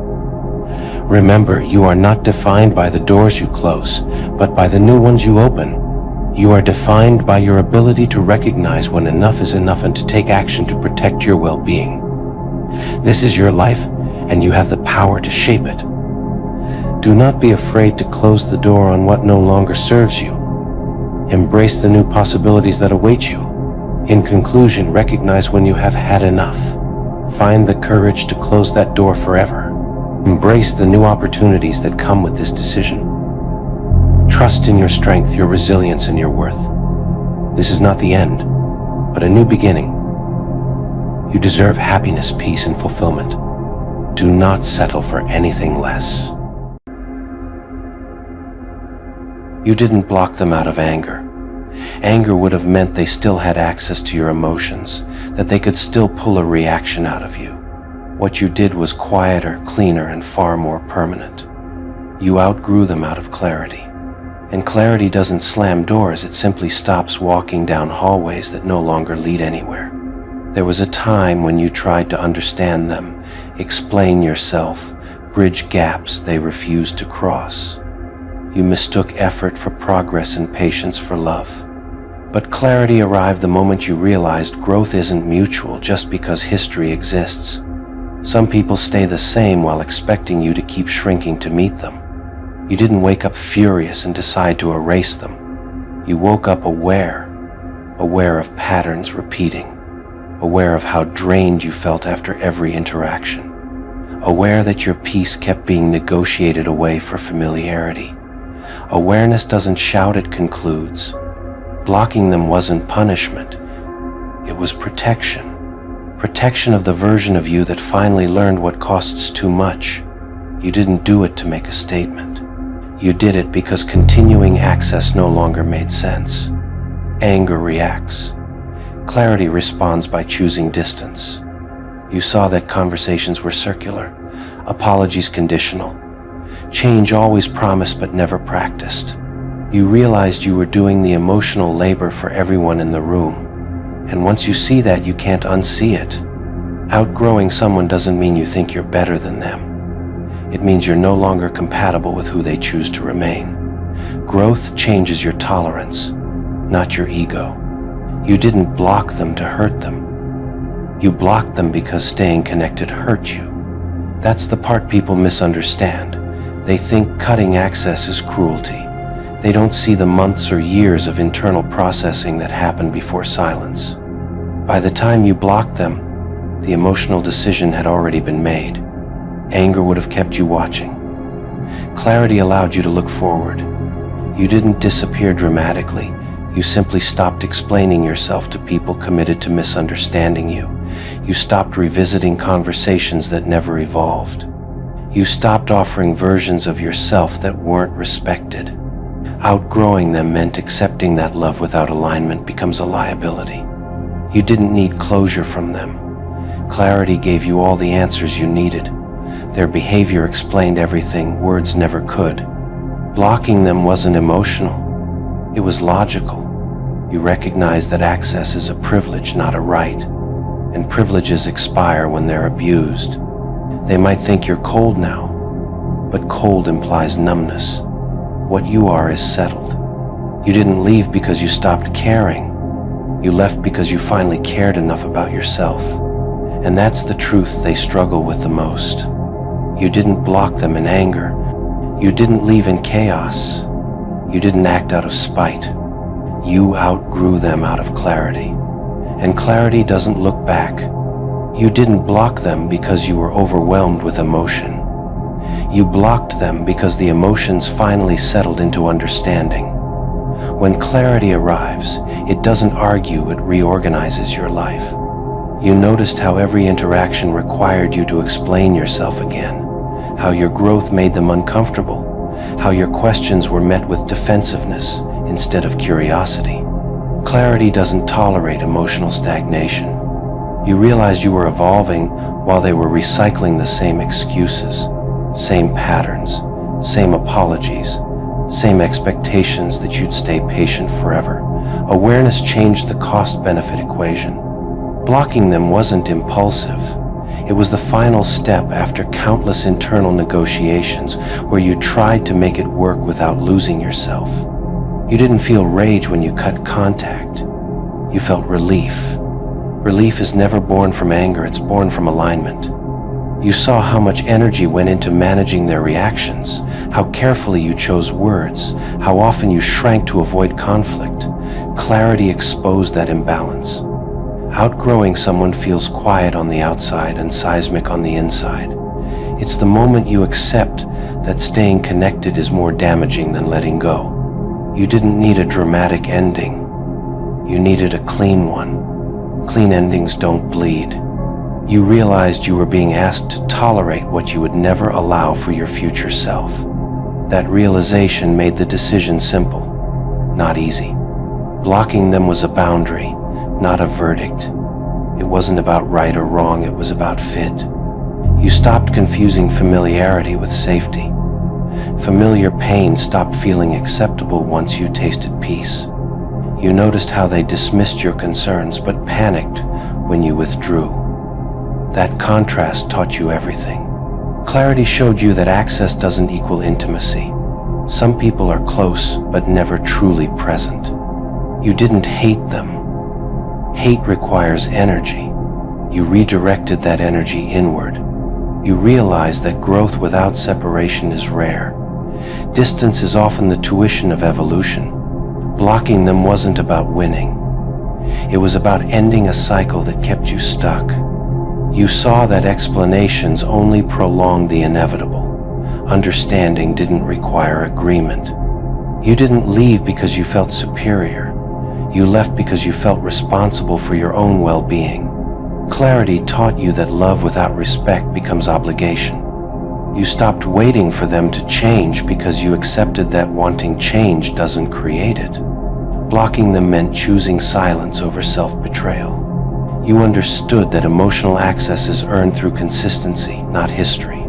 Remember, you are not defined by the doors you close, but by the new ones you open. You are defined by your ability to recognize when enough is enough and to take action to protect your well-being. This is your life, and you have the power to shape it. Do not be afraid to close the door on what no longer serves you. Embrace the new possibilities that await you. In conclusion, recognize when you have had enough. Find the courage to close that door forever. Embrace the new opportunities that come with this decision. Trust in your strength, your resilience, and your worth. This is not the end, but a new beginning. You deserve happiness, peace, and fulfillment. Do not settle for anything less. You didn't block them out of anger. Anger would have meant they still had access to your emotions, that they could still pull a reaction out of you. What you did was quieter, cleaner, and far more permanent. You outgrew them out of clarity. And clarity doesn't slam doors, it simply stops walking down hallways that no longer lead anywhere. There was a time when you tried to understand them, explain yourself, bridge gaps they refused to cross. You mistook effort for progress and patience for love. But clarity arrived the moment you realized growth isn't mutual just because history exists. Some people stay the same while expecting you to keep shrinking to meet them. You didn't wake up furious and decide to erase them. You woke up aware of patterns repeating, aware of how drained you felt after every interaction, aware that your peace kept being negotiated away for familiarity. Awareness doesn't shout, it concludes. Blocking them wasn't punishment, it was protection. Protection of the version of you that finally learned what costs too much. You didn't do it to make a statement. You did it because continuing access no longer made sense. Anger reacts. Clarity responds by choosing distance. You saw that conversations were circular, apologies conditional, change always promised but never practiced. You realized you were doing the emotional labor for everyone in the room. And once you see that, you can't unsee it. Outgrowing someone doesn't mean you think you're better than them. It means you're no longer compatible with who they choose to remain. Growth changes your tolerance, not your ego. You didn't block them to hurt them. You blocked them because staying connected hurt you. That's the part people misunderstand. They think cutting access is cruelty. They don't see the months or years of internal processing that happened before silence. By the time you blocked them, the emotional decision had already been made. Anger would have kept you watching. Clarity allowed you to look forward. You didn't disappear dramatically. You simply stopped explaining yourself to people committed to misunderstanding you. You stopped revisiting conversations that never evolved. You stopped offering versions of yourself that weren't respected. Outgrowing them meant accepting that love without alignment becomes a liability. You didn't need closure from them. Clarity gave you all the answers you needed. Their behavior explained everything words never could. Blocking them wasn't emotional. It was logical. You recognized that access is a privilege, not a right. And privileges expire when they're abused. They might think you're cold now, but cold implies numbness. What you are is settled. You didn't leave because you stopped caring. You left because you finally cared enough about yourself. And that's the truth they struggle with the most. You didn't block them in anger. You didn't leave in chaos. You didn't act out of spite. You outgrew them out of clarity. And clarity doesn't look back. You didn't block them because you were overwhelmed with emotion. You blocked them because the emotions finally settled into understanding. When clarity arrives, it doesn't argue, it reorganizes your life. You noticed how every interaction required you to explain yourself again, how your growth made them uncomfortable, how your questions were met with defensiveness instead of curiosity. Clarity doesn't tolerate emotional stagnation. You realized you were evolving while they were recycling the same excuses, same patterns, same apologies, same expectations that you'd stay patient forever. Awareness changed the cost-benefit equation. Blocking them wasn't impulsive. It was the final step after countless internal negotiations where you tried to make it work without losing yourself. You didn't feel rage when you cut contact. You felt relief. Relief is never born from anger, it's born from alignment. You saw how much energy went into managing their reactions, how carefully you chose words, how often you shrank to avoid conflict. Clarity exposed that imbalance. Outgrowing someone feels quiet on the outside and seismic on the inside. It's the moment you accept that staying connected is more damaging than letting go. You didn't need a dramatic ending. You needed a clean one. Clean endings don't bleed. You realized you were being asked to tolerate what you would never allow for your future self. That realization made the decision simple, not easy. Blocking them was a boundary, not a verdict. It wasn't about right or wrong, it was about fit. You stopped confusing familiarity with safety. Familiar pain stopped feeling acceptable once you tasted peace. You noticed how they dismissed your concerns but panicked when you withdrew. That contrast taught you everything. Clarity showed you that access doesn't equal intimacy. Some people are close but never truly present. You didn't hate them. Hate requires energy. You redirected that energy inward. You realized that growth without separation is rare. Distance is often the tuition of evolution. Blocking them wasn't about winning. It was about ending a cycle that kept you stuck. You saw that explanations only prolonged the inevitable. Understanding didn't require agreement. You didn't leave because you felt superior. You left because you felt responsible for your own well-being. Clarity taught you that love without respect becomes obligation. You stopped waiting for them to change because you accepted that wanting change doesn't create it. Blocking them meant choosing silence over self-betrayal. You understood that emotional access is earned through consistency, not history.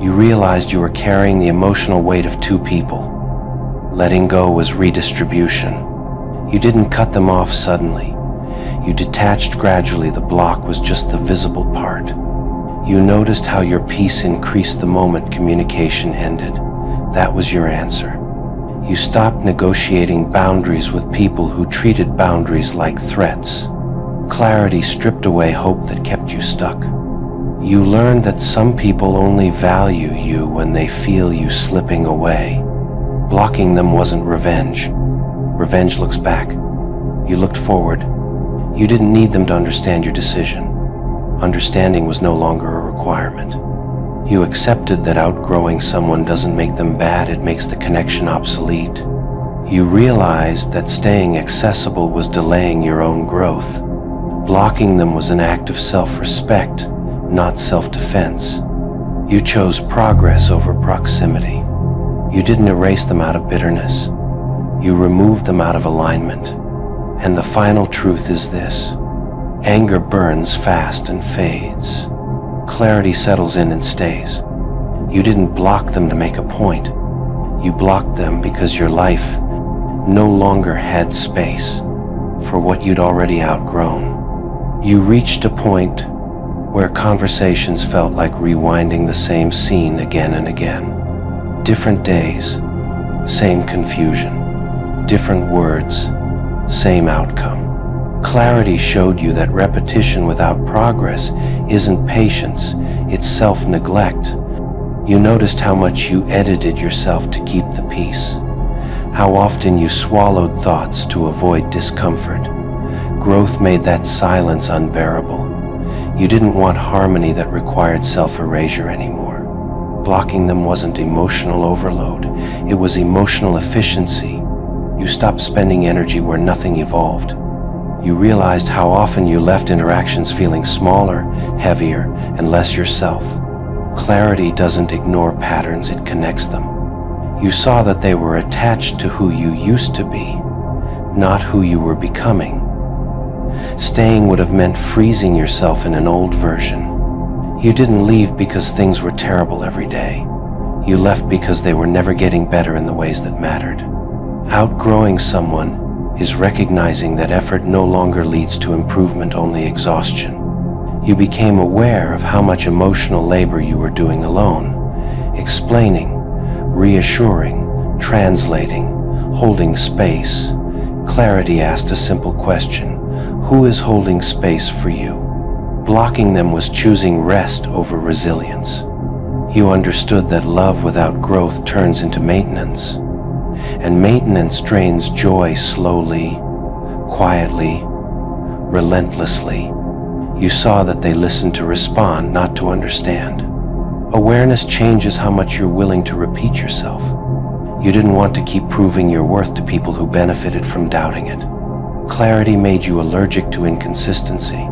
You realized you were carrying the emotional weight of two people. Letting go was redistribution. You didn't cut them off suddenly. You detached gradually. The block was just the visible part. You noticed how your peace increased the moment communication ended. That was your answer. You stopped negotiating boundaries with people who treated boundaries like threats. Clarity stripped away hope that kept you stuck. You learned that some people only value you when they feel you slipping away. Blocking them wasn't revenge. Revenge looks back. You looked forward. You didn't need them to understand your decision. Understanding was no longer a requirement. You accepted that outgrowing someone doesn't make them bad, it makes the connection obsolete. You realized that staying accessible was delaying your own growth. Blocking them was an act of self-respect, not self-defense. You chose progress over proximity. You didn't erase them out of bitterness. You removed them out of alignment. And the final truth is this: anger burns fast and fades. Clarity settles in and stays. You didn't block them to make a point. You blocked them because your life no longer had space for what you'd already outgrown. You reached a point where conversations felt like rewinding the same scene again and again. Different days, same confusion. Different words, same outcome. Clarity showed you that repetition without progress isn't patience, it's self-neglect. You noticed how much you edited yourself to keep the peace. How often you swallowed thoughts to avoid discomfort. Growth made that silence unbearable. You didn't want harmony that required self-erasure anymore. Blocking them wasn't emotional overload, it was emotional efficiency. You stopped spending energy where nothing evolved. You realized how often you left interactions feeling smaller, heavier, and less yourself. Clarity doesn't ignore patterns, it connects them. You saw that they were attached to who you used to be, not who you were becoming. Staying would have meant freezing yourself in an old version. You didn't leave because things were terrible every day. You left because they were never getting better in the ways that mattered. Outgrowing someone is recognizing that effort no longer leads to improvement, only exhaustion. You became aware of how much emotional labor you were doing alone, explaining, reassuring, translating, holding space. Clarity asked a simple question: who is holding space for you? Blocking them was choosing rest over resilience. You understood that love without growth turns into maintenance, and maintenance drains joy slowly, quietly, relentlessly. You saw that they listened to respond, not to understand. Awareness changes how much you're willing to repeat yourself. You didn't want to keep proving your worth to people who benefited from doubting it. Clarity made you allergic to inconsistency.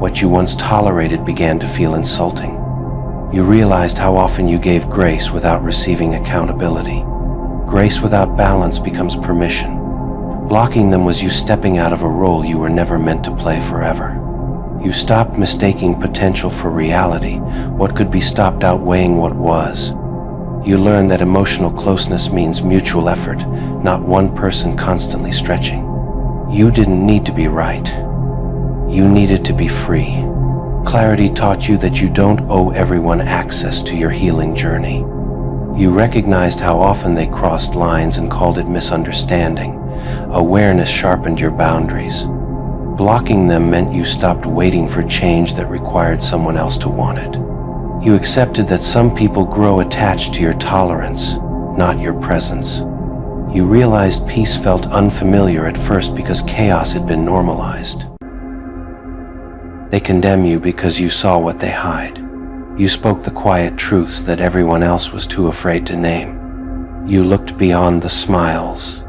What you once tolerated began to feel insulting. You realized how often you gave grace without receiving accountability. Grace without balance becomes permission. Blocking them was you stepping out of a role you were never meant to play forever. You stopped mistaking potential for reality. What could be stopped outweighing what was. You learned that emotional closeness means mutual effort, not one person constantly stretching. You didn't need to be right. You needed to be free. Clarity taught you that you don't owe everyone access to your healing journey. You recognized how often they crossed lines and called it misunderstanding. Awareness sharpened your boundaries. Blocking them meant you stopped waiting for change that required someone else to want it. You accepted that some people grow attached to your tolerance, not your presence. You realized peace felt unfamiliar at first because chaos had been normalized. They condemn you because you saw what they hide. You spoke the quiet truths that everyone else was too afraid to name. You looked beyond the smiles,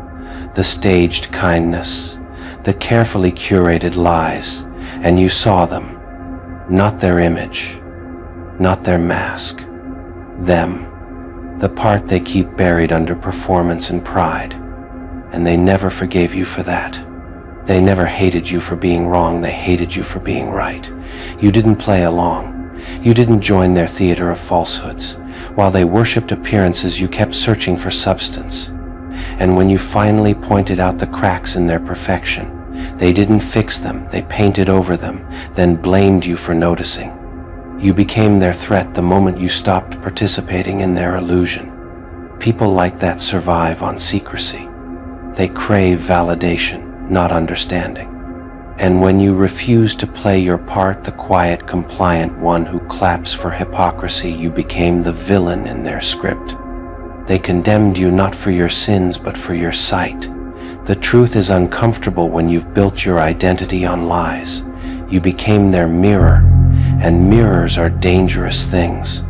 the staged kindness, the carefully curated lies, and you saw them, not their image, not their mask, them, the part they keep buried under performance and pride, and they never forgave you for that. They never hated you for being wrong, they hated you for being right. You didn't play along. You didn't join their theater of falsehoods. While they worshipped appearances, you kept searching for substance. And when you finally pointed out the cracks in their perfection, they didn't fix them, they painted over them, then blamed you for noticing. You became their threat the moment you stopped participating in their illusion. People like that survive on secrecy. They crave validation, not understanding. And when you refused to play your part, the quiet, compliant one who claps for hypocrisy, you became the villain in their script. They condemned you not for your sins, but for your sight. The truth is uncomfortable when you've built your identity on lies. You became their mirror, and mirrors are dangerous things.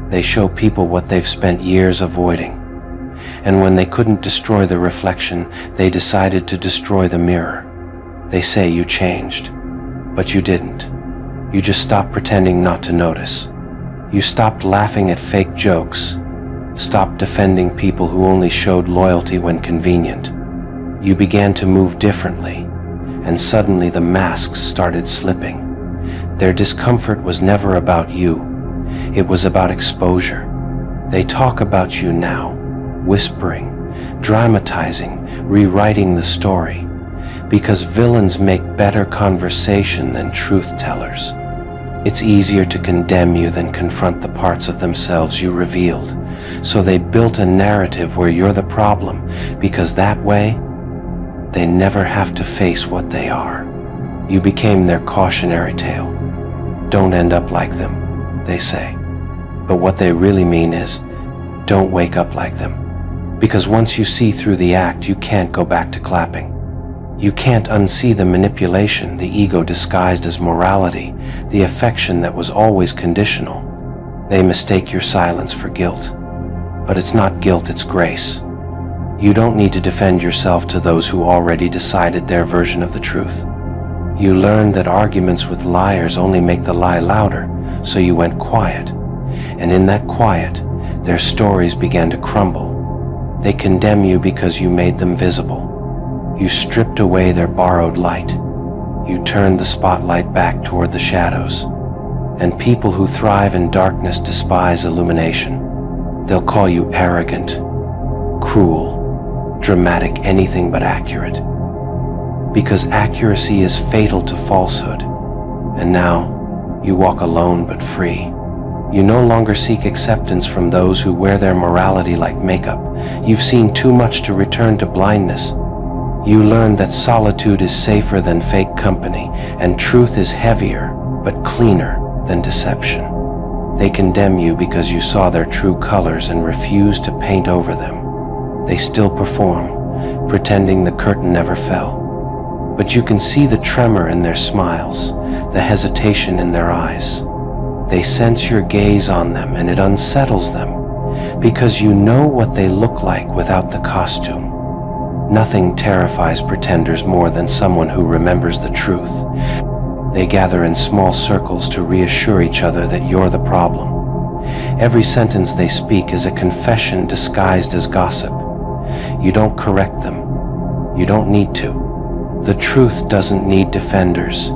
They show people what they've spent years avoiding. And when they couldn't destroy the reflection, they decided to destroy the mirror. They say you changed, but you didn't. You just stopped pretending not to notice. You stopped laughing at fake jokes, stopped defending people who only showed loyalty when convenient. You began to move differently, and suddenly the masks started slipping. Their discomfort was never about you. It was about exposure. They talk about you now, whispering, dramatizing, rewriting the story, because villains make better conversation than truth tellers. It's easier to condemn you than confront the parts of themselves you revealed. So they built a narrative where you're the problem, because that way, they never have to face what they are. You became their cautionary tale. Don't end up like them, they say. But what they really mean is, don't wake up like them. Because once you see through the act, you can't go back to clapping. You can't unsee the manipulation, the ego disguised as morality, the affection that was always conditional. They mistake your silence for guilt. But it's not guilt, it's grace. You don't need to defend yourself to those who already decided their version of the truth. You learned that arguments with liars only make the lie louder, so you went quiet. And in that quiet, their stories began to crumble. They condemn you because you made them visible. You stripped away their borrowed light. You turned the spotlight back toward the shadows. And people who thrive in darkness despise illumination. They'll call you arrogant, cruel, dramatic, anything but accurate. Because accuracy is fatal to falsehood. And now, you walk alone but free. You no longer seek acceptance from those who wear their morality like makeup. You've seen too much to return to blindness. You learned that solitude is safer than fake company, and truth is heavier, but cleaner than deception. They condemn you because you saw their true colors and refused to paint over them. They still perform, pretending the curtain never fell. But you can see the tremor in their smiles, the hesitation in their eyes. They sense your gaze on them, and it unsettles them, because you know what they look like without the costume. Nothing terrifies pretenders more than someone who remembers the truth. They gather in small circles to reassure each other that you're the problem. Every sentence they speak is a confession disguised as gossip. You don't correct them. You don't need to. The truth doesn't need defenders.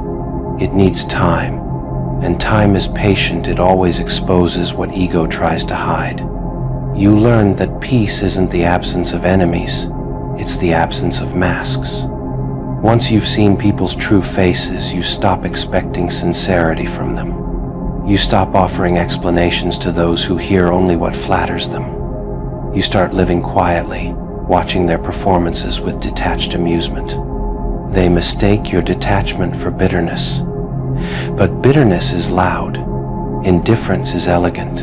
It needs time. And time is patient. It always exposes what ego tries to hide. You learn that peace isn't the absence of enemies. It's the absence of masks. Once you've seen people's true faces, you stop expecting sincerity from them. You stop offering explanations to those who hear only what flatters them. You start living quietly, watching their performances with detached amusement. They mistake your detachment for bitterness. But bitterness is loud. Indifference is elegant.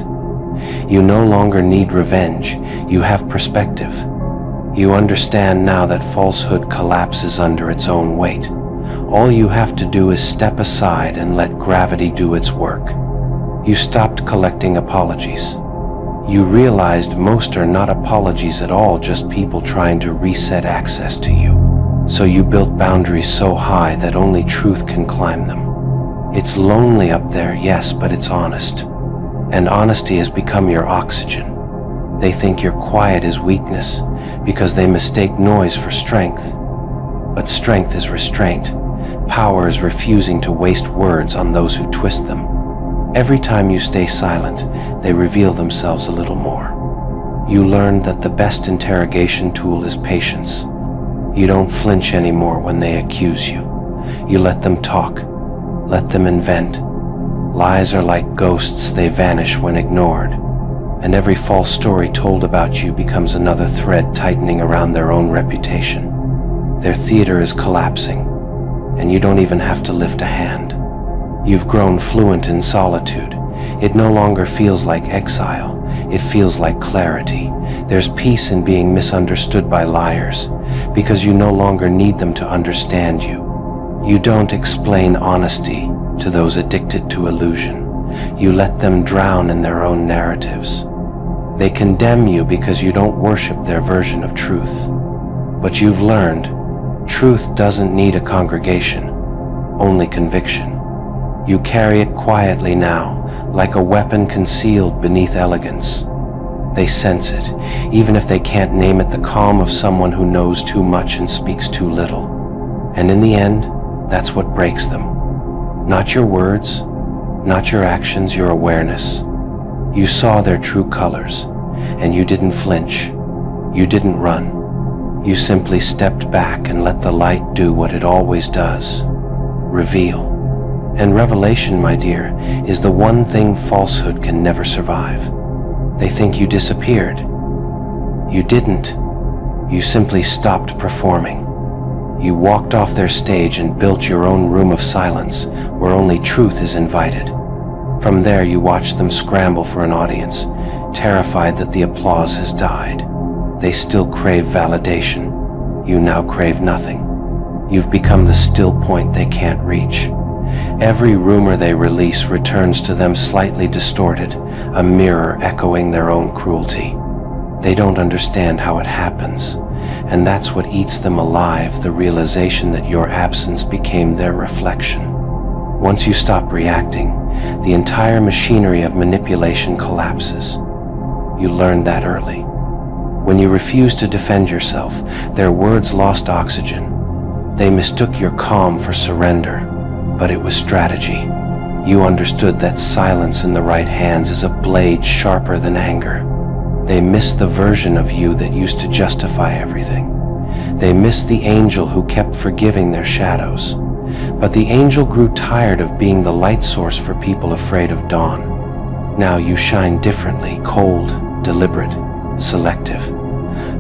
You no longer need revenge. You have perspective. You understand now that falsehood collapses under its own weight. All you have to do is step aside and let gravity do its work. You stopped collecting apologies. You realized most are not apologies at all, just people trying to reset access to you. So you built boundaries so high that only truth can climb them. It's lonely up there, yes, but it's honest. And honesty has become your oxygen. They think your quiet is weakness because they mistake noise for strength. But strength is restraint. Power is refusing to waste words on those who twist them. Every time you stay silent, they reveal themselves a little more. You learn that the best interrogation tool is patience. You don't flinch anymore when they accuse you. You let them talk. Let them invent. Lies are like ghosts, they vanish when ignored. And every false story told about you becomes another thread tightening around their own reputation. Their theater is collapsing, and you don't even have to lift a hand. You've grown fluent in solitude. It no longer feels like exile. It feels like clarity. There's peace in being misunderstood by liars, because you no longer need them to understand you. You don't explain honesty to those addicted to illusion. You let them drown in their own narratives. They condemn you because you don't worship their version of truth. But you've learned, truth doesn't need a congregation, only conviction. You carry it quietly now, like a weapon concealed beneath elegance. They sense it, even if they can't name it, the calm of someone who knows too much and speaks too little. And in the end, that's what breaks them. Not your words, not your actions, your awareness. You saw their true colors, and you didn't flinch. You didn't run. You simply stepped back and let the light do what it always does. Reveal. And revelation, my dear, is the one thing falsehood can never survive. They think you disappeared. You didn't. You simply stopped performing. You walked off their stage and built your own room of silence, where only truth is invited. From there you watch them scramble for an audience, terrified that the applause has died. They still crave validation. You now crave nothing. You've become the still point they can't reach. Every rumor they release returns to them slightly distorted, a mirror echoing their own cruelty. They don't understand how it happens, and that's what eats them alive, the realization that your absence became their reflection. Once you stop reacting, the entire machinery of manipulation collapses. You learned that early. When you refused to defend yourself, their words lost oxygen. They mistook your calm for surrender, but it was strategy. You understood that silence in the right hands is a blade sharper than anger. They missed the version of you that used to justify everything. They missed the angel who kept forgiving their shadows. But the angel grew tired of being the light source for people afraid of dawn. Now you shine differently, cold, deliberate, selective.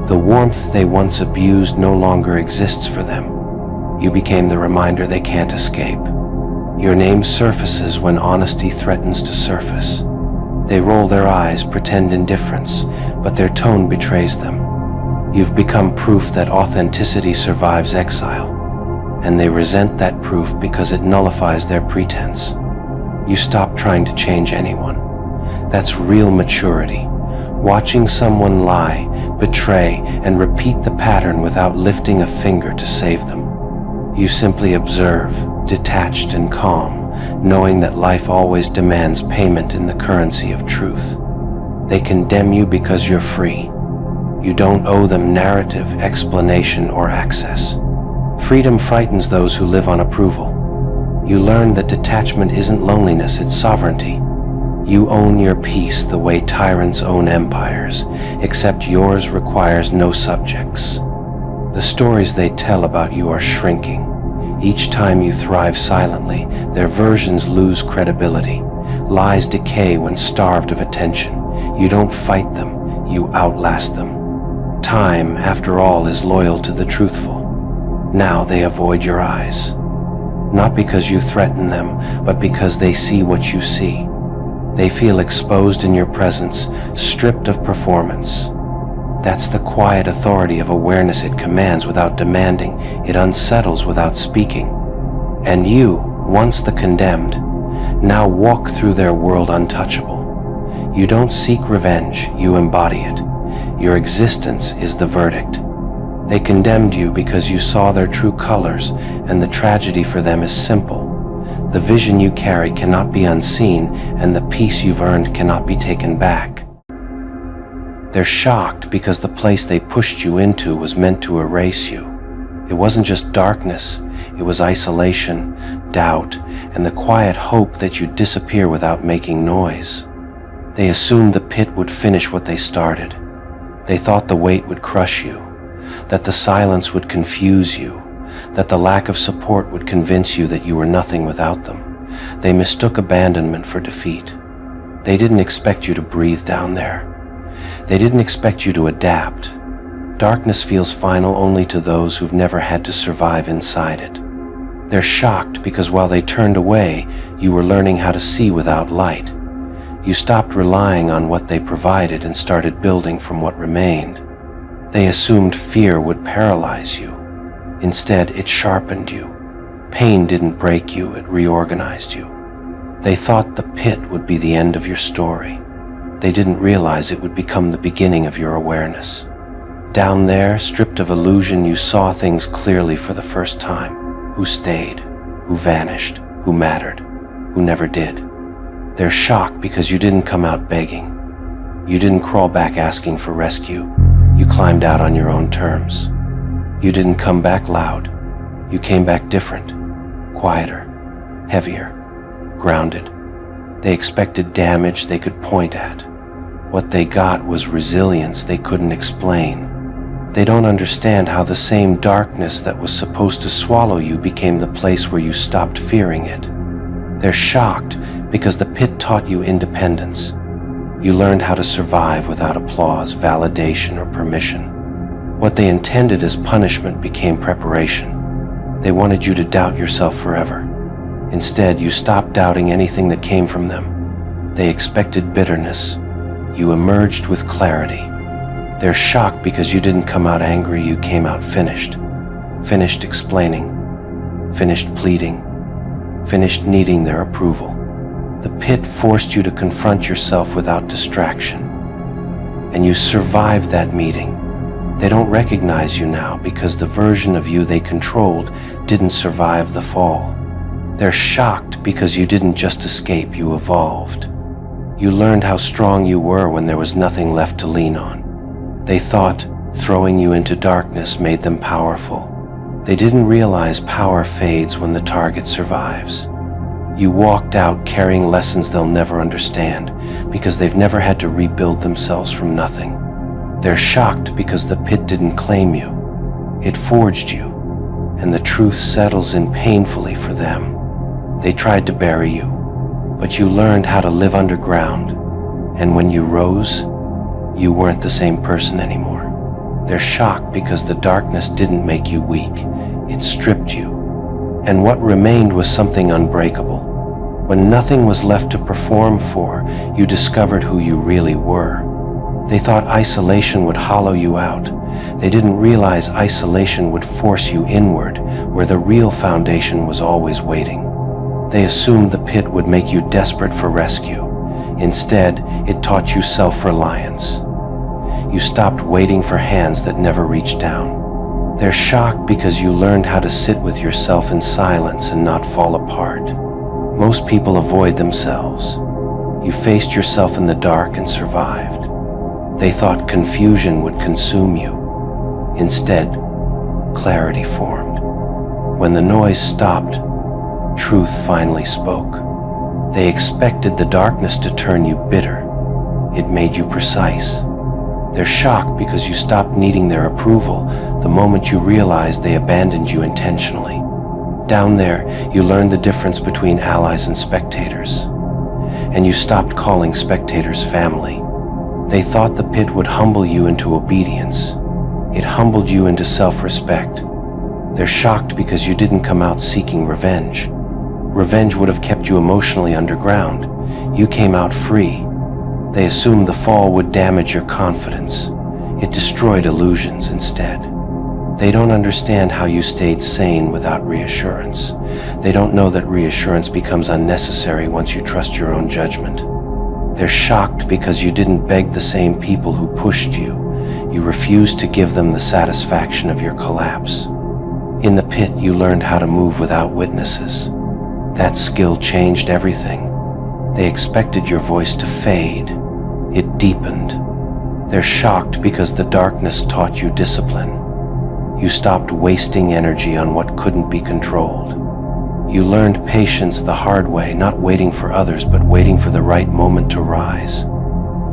The warmth they once abused no longer exists for them. You became the reminder they can't escape. Your name surfaces when honesty threatens to surface. They roll their eyes, pretend indifference, but their tone betrays them. You've become proof that authenticity survives exile, and they resent that proof because it nullifies their pretense. You stop trying to change anyone. That's real maturity. Watching someone lie, betray, and repeat the pattern without lifting a finger to save them. You simply observe, detached and calm, knowing that life always demands payment in the currency of truth. They condemn you because you're free. You don't owe them narrative, explanation, or access. Freedom frightens those who live on approval. You learn that detachment isn't loneliness, it's sovereignty. You own your peace the way tyrants own empires, except yours requires no subjects. The stories they tell about you are shrinking. Each time you thrive silently, their versions lose credibility. Lies decay when starved of attention. You don't fight them, you outlast them. Time, after all, is loyal to the truthful. Now they avoid your eyes. Not because you threaten them, but because they see what you see. They feel exposed in your presence, stripped of performance. That's the quiet authority of awareness. It commands without demanding, it unsettles without speaking. And you, once the condemned, now walk through their world untouchable. You don't seek revenge, you embody it. Your existence is the verdict. They condemned you because you saw their true colors, and the tragedy for them is simple. The vision you carry cannot be unseen, and the peace you've earned cannot be taken back. They're shocked because the place they pushed you into was meant to erase you. It wasn't just darkness, it was isolation, doubt, and the quiet hope that you'd disappear without making noise. They assumed the pit would finish what they started. They thought the weight would crush you, that the silence would confuse you, that the lack of support would convince you that you were nothing without them. They mistook abandonment for defeat. They didn't expect you to breathe down there. They didn't expect you to adapt. Darkness feels final only to those who've never had to survive inside it. They're shocked because while they turned away, you were learning how to see without light. You stopped relying on what they provided and started building from what remained. They assumed fear would paralyze you. Instead, it sharpened you. Pain didn't break you, it reorganized you. They thought the pit would be the end of your story. They didn't realize it would become the beginning of your awareness. Down there, stripped of illusion, you saw things clearly for the first time. Who stayed, who vanished, who mattered, who never did. They're shocked because you didn't come out begging. You didn't crawl back asking for rescue. You climbed out on your own terms. You didn't come back loud. You came back different, quieter, heavier, grounded. They expected damage they could point at. What they got was resilience they couldn't explain. They don't understand how the same darkness that was supposed to swallow you became the place where you stopped fearing it. They're shocked because the pit taught you independence. You learned how to survive without applause, validation, or permission. What they intended as punishment became preparation. They wanted you to doubt yourself forever. Instead, you stopped doubting anything that came from them. They expected bitterness. You emerged with clarity. They're shocked because you didn't come out angry, you came out finished. Finished explaining, finished pleading, finished needing their approval. The pit forced you to confront yourself without distraction. And you survived that meeting. They don't recognize you now because the version of you they controlled didn't survive the fall. They're shocked because you didn't just escape, you evolved. You learned how strong you were when there was nothing left to lean on. They thought throwing you into darkness made them powerful. They didn't realize power fades when the target survives. You walked out carrying lessons they'll never understand because they've never had to rebuild themselves from nothing. They're shocked because the pit didn't claim you. It forged you, and the truth settles in painfully for them. They tried to bury you, but you learned how to live underground, and when you rose, you weren't the same person anymore. They're shocked because the darkness didn't make you weak, it stripped you, and what remained was something unbreakable. When nothing was left to perform for, you discovered who you really were. They thought isolation would hollow you out. They didn't realize isolation would force you inward, where the real foundation was always waiting. They assumed the pit would make you desperate for rescue. Instead, it taught you self-reliance. You stopped waiting for hands that never reached down. They're shocked because you learned how to sit with yourself in silence and not fall apart. Most people avoid themselves. You faced yourself in the dark and survived. They thought confusion would consume you. Instead, clarity formed. When the noise stopped, truth finally spoke. They expected the darkness to turn you bitter. It made you precise. They're shocked because you stopped needing their approval the moment you realized they abandoned you intentionally. Down there, you learned the difference between allies and spectators. And you stopped calling spectators family. They thought the pit would humble you into obedience. It humbled you into self-respect. They're shocked because you didn't come out seeking revenge. Revenge would have kept you emotionally underground. You came out free. They assumed the fall would damage your confidence. It destroyed illusions instead. They don't understand how you stayed sane without reassurance. They don't know that reassurance becomes unnecessary once you trust your own judgment. They're shocked because you didn't beg the same people who pushed you. You refused to give them the satisfaction of your collapse. In the pit, you learned how to move without witnesses. That skill changed everything. They expected your voice to fade. It deepened. They're shocked because the darkness taught you discipline. You stopped wasting energy on what couldn't be controlled. You learned patience the hard way, not waiting for others, but waiting for the right moment to rise.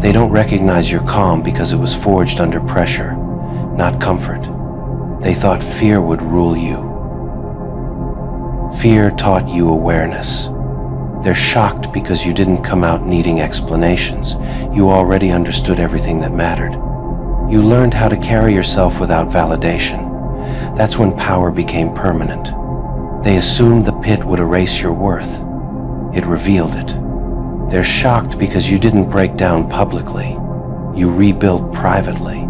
They don't recognize your calm because it was forged under pressure, not comfort. They thought fear would rule you. Fear taught you awareness. They're shocked because you didn't come out needing explanations. You already understood everything that mattered. You learned how to carry yourself without validation. That's when power became permanent. They assumed the pit would erase your worth. It revealed it. They're shocked because you didn't break down publicly. You rebuilt privately.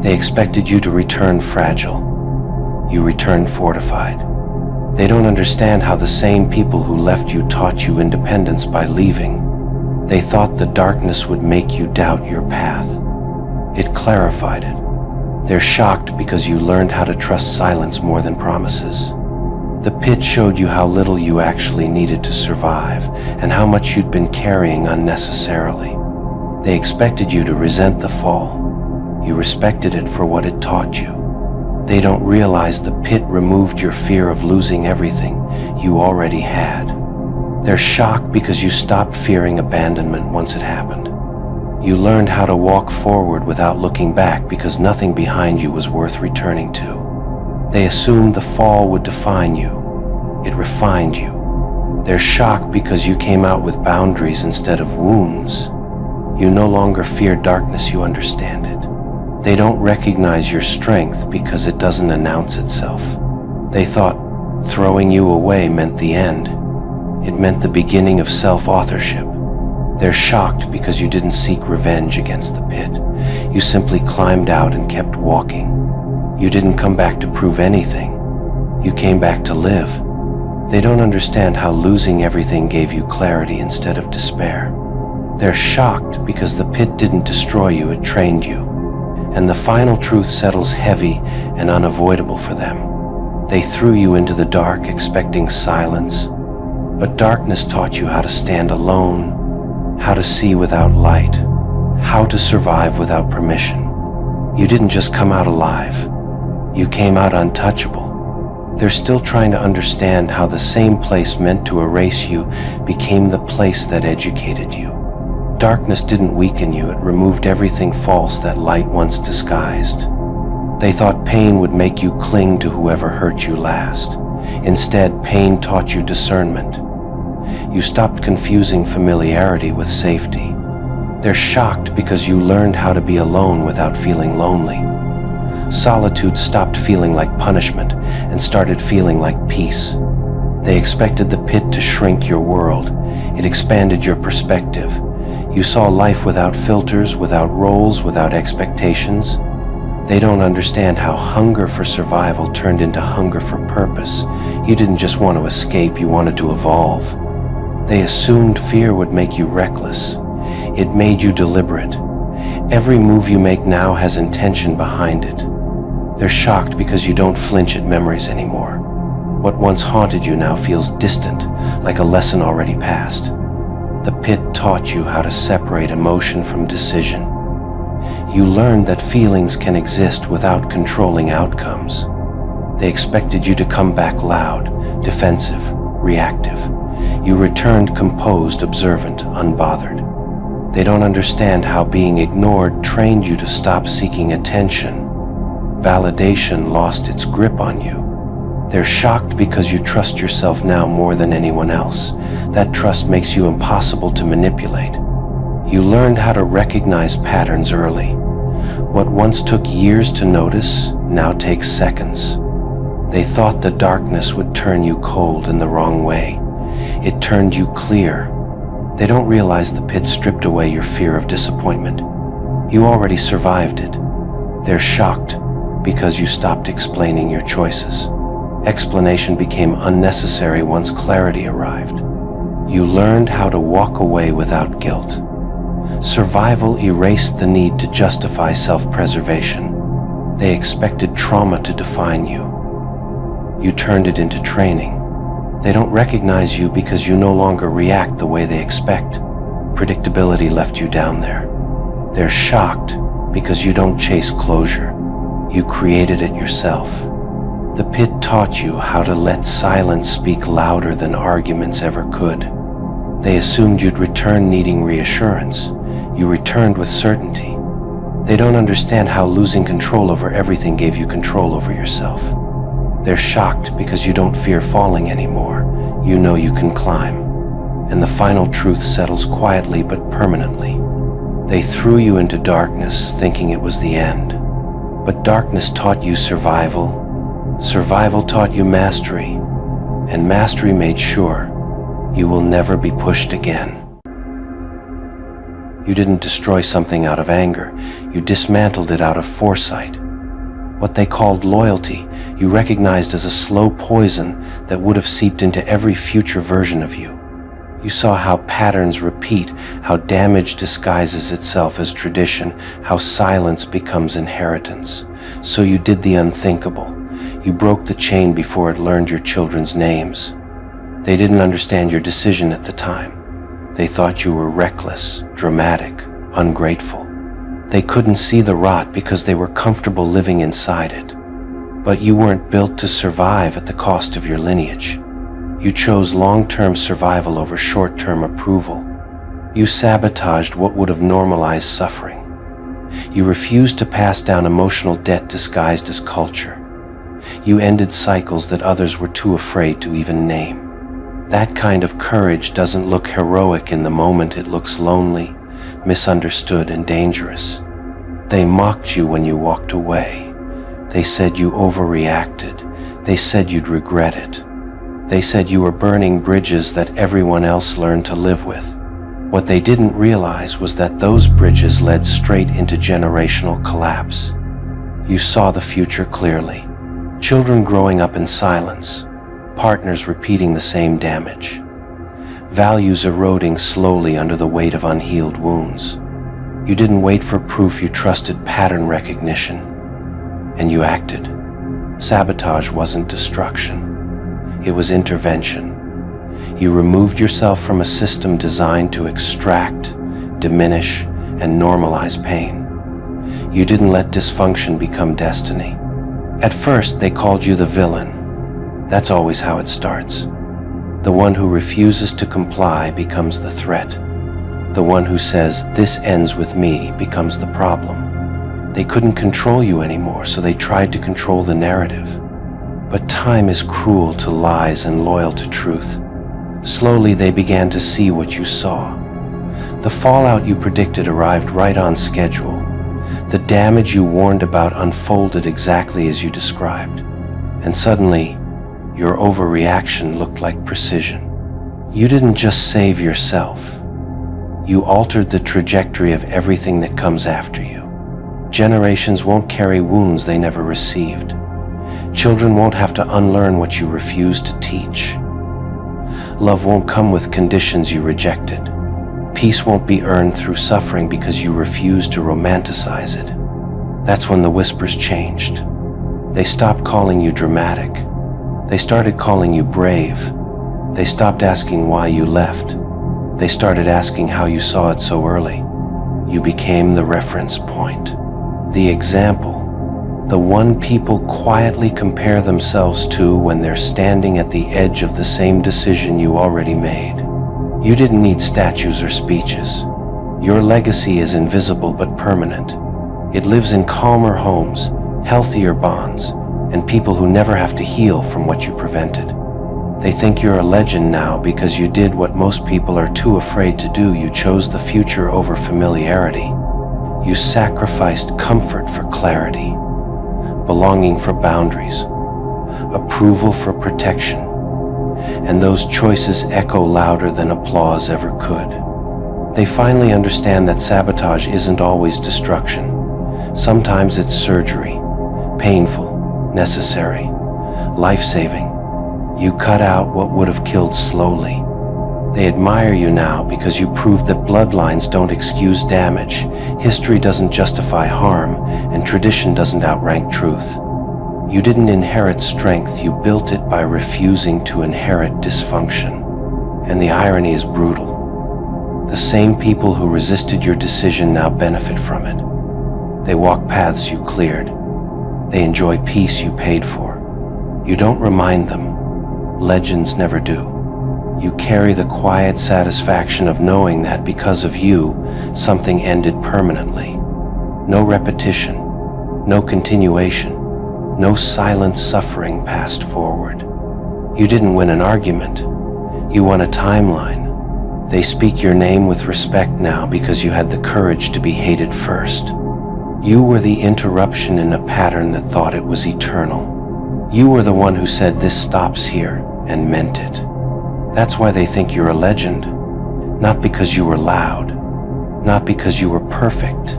They expected you to return fragile. You returned fortified. They don't understand how the same people who left you taught you independence by leaving. They thought the darkness would make you doubt your path. It clarified it. They're shocked because you learned how to trust silence more than promises. The pit showed you how little you actually needed to survive and how much you'd been carrying unnecessarily. They expected you to resent the fall. You respected it for what it taught you. They don't realize the pit removed your fear of losing everything you already had. They're shocked because you stopped fearing abandonment once it happened. You learned how to walk forward without looking back because nothing behind you was worth returning to. They assumed the fall would define you. It refined you. They're shocked because you came out with boundaries instead of wounds. You no longer fear darkness, you understand it. They don't recognize your strength because it doesn't announce itself. They thought throwing you away meant the end. It meant the beginning of self-authorship. They're shocked because you didn't seek revenge against the pit. You simply climbed out and kept walking. You didn't come back to prove anything. You came back to live. They don't understand how losing everything gave you clarity instead of despair. They're shocked because the pit didn't destroy you, it trained you. And the final truth settles heavy and unavoidable for them. They threw you into the dark expecting silence, but darkness taught you how to stand alone, how to see without light, how to survive without permission. You didn't just come out alive, you came out untouchable. They're still trying to understand how the same place meant to erase you became the place that educated you. Darkness didn't weaken you, it removed everything false that light once disguised. They thought pain would make you cling to whoever hurt you last. Instead, pain taught you discernment. You stopped confusing familiarity with safety. They're shocked because you learned how to be alone without feeling lonely. Solitude stopped feeling like punishment and started feeling like peace. They expected the pit to shrink your world. It expanded your perspective. You saw life without filters, without roles, without expectations. They don't understand how hunger for survival turned into hunger for purpose. You didn't just want to escape, you wanted to evolve. They assumed fear would make you reckless. It made you deliberate. Every move you make now has intention behind it. They're shocked because you don't flinch at memories anymore. What once haunted you now feels distant, like a lesson already passed. The pit taught you how to separate emotion from decision. You learned that feelings can exist without controlling outcomes. They expected you to come back loud, defensive, reactive. You returned composed, observant, unbothered. They don't understand how being ignored trained you to stop seeking attention. Validation lost its grip on you. They're shocked because you trust yourself now more than anyone else. That trust makes you impossible to manipulate. You learned how to recognize patterns early. What once took years to notice now takes seconds. They thought the darkness would turn you cold in the wrong way. It turned you clear. They don't realize the pit stripped away your fear of disappointment. You already survived it. They're shocked because you stopped explaining your choices. Explanation became unnecessary once clarity arrived. You learned how to walk away without guilt. Survival erased the need to justify self-preservation. They expected trauma to define you. You turned it into training. They don't recognize you because you no longer react the way they expect. Predictability left you down there. They're shocked because you don't chase closure. You created it yourself. The pit taught you how to let silence speak louder than arguments ever could. They assumed you'd return needing reassurance. You returned with certainty. They don't understand how losing control over everything gave you control over yourself. They're shocked because you don't fear falling anymore. You know you can climb. And the final truth settles quietly but permanently. They threw you into darkness thinking it was the end. But darkness taught you survival. Survival taught you mastery. And mastery made sure you will never be pushed again. You didn't destroy something out of anger. You dismantled it out of foresight. What they called loyalty, you recognized as a slow poison that would have seeped into every future version of you. You saw how patterns repeat, how damage disguises itself as tradition, how silence becomes inheritance. So you did the unthinkable. You broke the chain before it learned your children's names. They didn't understand your decision at the time. They thought you were reckless, dramatic, ungrateful. They couldn't see the rot because they were comfortable living inside it. But you weren't built to survive at the cost of your lineage. You chose long-term survival over short-term approval. You sabotaged what would have normalized suffering. You refused to pass down emotional debt disguised as culture. You ended cycles that others were too afraid to even name. That kind of courage doesn't look heroic in the moment. It looks lonely, misunderstood, and dangerous. They mocked you when you walked away. They said you overreacted. They said you'd regret it. They said you were burning bridges that everyone else learned to live with. What they didn't realize was that those bridges led straight into generational collapse. You saw the future clearly. Children growing up in silence. Partners repeating the same damage. Values eroding slowly under the weight of unhealed wounds. You didn't wait for proof, you trusted pattern recognition. And you acted. Sabotage wasn't destruction. It was intervention. You removed yourself from a system designed to extract, diminish, and normalize pain. You didn't let dysfunction become destiny. At first, they called you the villain. That's always how it starts. The one who refuses to comply becomes the threat. The one who says, "This ends with me," becomes the problem. They couldn't control you anymore, so they tried to control the narrative. But time is cruel to lies and loyal to truth. Slowly, they began to see what you saw. The fallout you predicted arrived right on schedule. The damage you warned about unfolded exactly as you described. And suddenly, your overreaction looked like precision. You didn't just save yourself. You altered the trajectory of everything that comes after you. Generations won't carry wounds they never received. Children won't have to unlearn what you refused to teach. Love won't come with conditions you rejected. Peace won't be earned through suffering because you refused to romanticize it. That's when the whispers changed. They stopped calling you dramatic. They started calling you brave. They stopped asking why you left. They started asking how you saw it so early. You became the reference point, the example, the one people quietly compare themselves to when they're standing at the edge of the same decision you already made. You didn't need statues or speeches. Your legacy is invisible but permanent. It lives in calmer homes, healthier bonds, and people who never have to heal from what you prevented. They think you're a legend now because you did what most people are too afraid to do. You chose the future over familiarity. You sacrificed comfort for clarity, belonging for boundaries, approval for protection, and those choices echo louder than applause ever could. They finally understand that sabotage isn't always destruction. Sometimes it's surgery, painful, necessary, life-saving. You cut out what would have killed slowly. They admire you now because you proved that bloodlines don't excuse damage, history doesn't justify harm, and tradition doesn't outrank truth. You didn't inherit strength, you built it by refusing to inherit dysfunction. And the irony is brutal. The same people who resisted your decision now benefit from it. They walk paths you cleared. They enjoy peace you paid for. You don't remind them. Legends never do. You carry the quiet satisfaction of knowing that because of you, something ended permanently. No repetition, no continuation, no silent suffering passed forward. You didn't win an argument. You won a timeline. They speak your name with respect now because you had the courage to be hated first. You were the interruption in a pattern that thought it was eternal. You were the one who said this stops here and meant it. That's why they think you're a legend. Not because you were loud, not because you were perfect,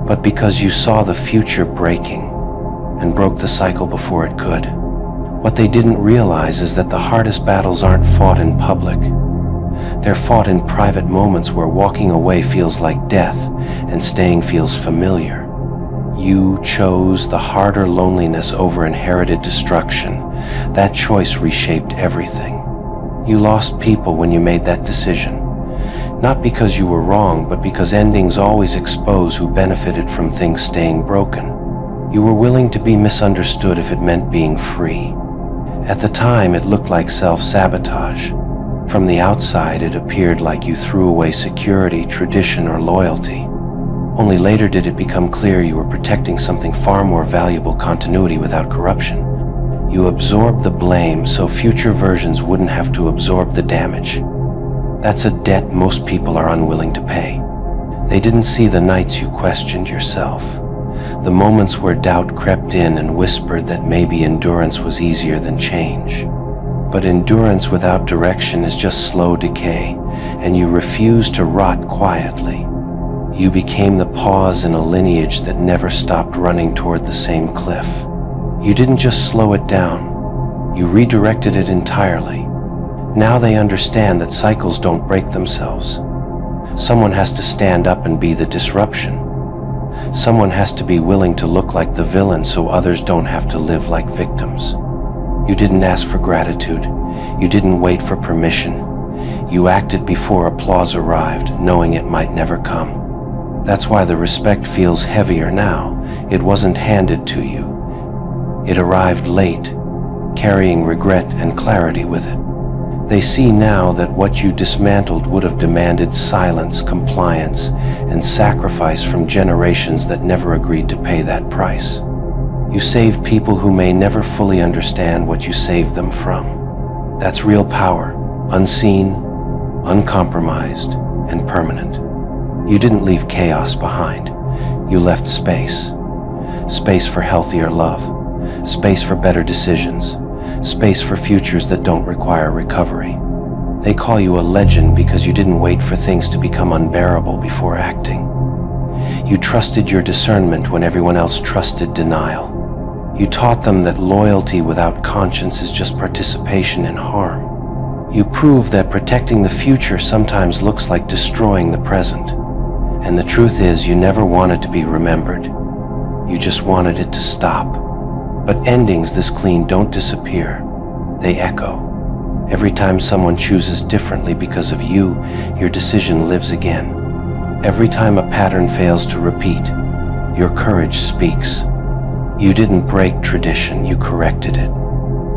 but because you saw the future breaking and broke the cycle before it could. What they didn't realize is that the hardest battles aren't fought in public. They're fought in private moments where walking away feels like death and staying feels familiar. You chose the harder loneliness over inherited destruction. That choice reshaped everything. You lost people when you made that decision. Not because you were wrong, but because endings always expose who benefited from things staying broken. You were willing to be misunderstood if it meant being free. At the time, it looked like self-sabotage. From the outside, it appeared like you threw away security, tradition, or loyalty. Only later did it become clear you were protecting something far more valuable: continuity without corruption. You absorbed the blame so future versions wouldn't have to absorb the damage. That's a debt most people are unwilling to pay. They didn't see the nights you questioned yourself, the moments where doubt crept in and whispered that maybe endurance was easier than change. But endurance without direction is just slow decay, and you refused to rot quietly. You became the pause in a lineage that never stopped running toward the same cliff. You didn't just slow it down, you redirected it entirely. Now they understand that cycles don't break themselves. Someone has to stand up and be the disruption. Someone has to be willing to look like the villain so others don't have to live like victims. You didn't ask for gratitude. You didn't wait for permission. You acted before applause arrived, knowing it might never come. That's why the respect feels heavier now. It wasn't handed to you. It arrived late, carrying regret and clarity with it. They see now that what you dismantled would have demanded silence, compliance, and sacrifice from generations that never agreed to pay that price. You save people who may never fully understand what you saved them from. That's real power, unseen, uncompromised, and permanent. You didn't leave chaos behind. You left space. Space for healthier love. Space for better decisions. Space for futures that don't require recovery. They call you a legend because you didn't wait for things to become unbearable before acting. You trusted your discernment when everyone else trusted denial. You taught them that loyalty without conscience is just participation in harm. You proved that protecting the future sometimes looks like destroying the present. And the truth is, you never wanted to be remembered. You just wanted it to stop. But endings this clean don't disappear. They echo. Every time someone chooses differently because of you, your decision lives again. Every time a pattern fails to repeat, your courage speaks. You didn't break tradition, you corrected it.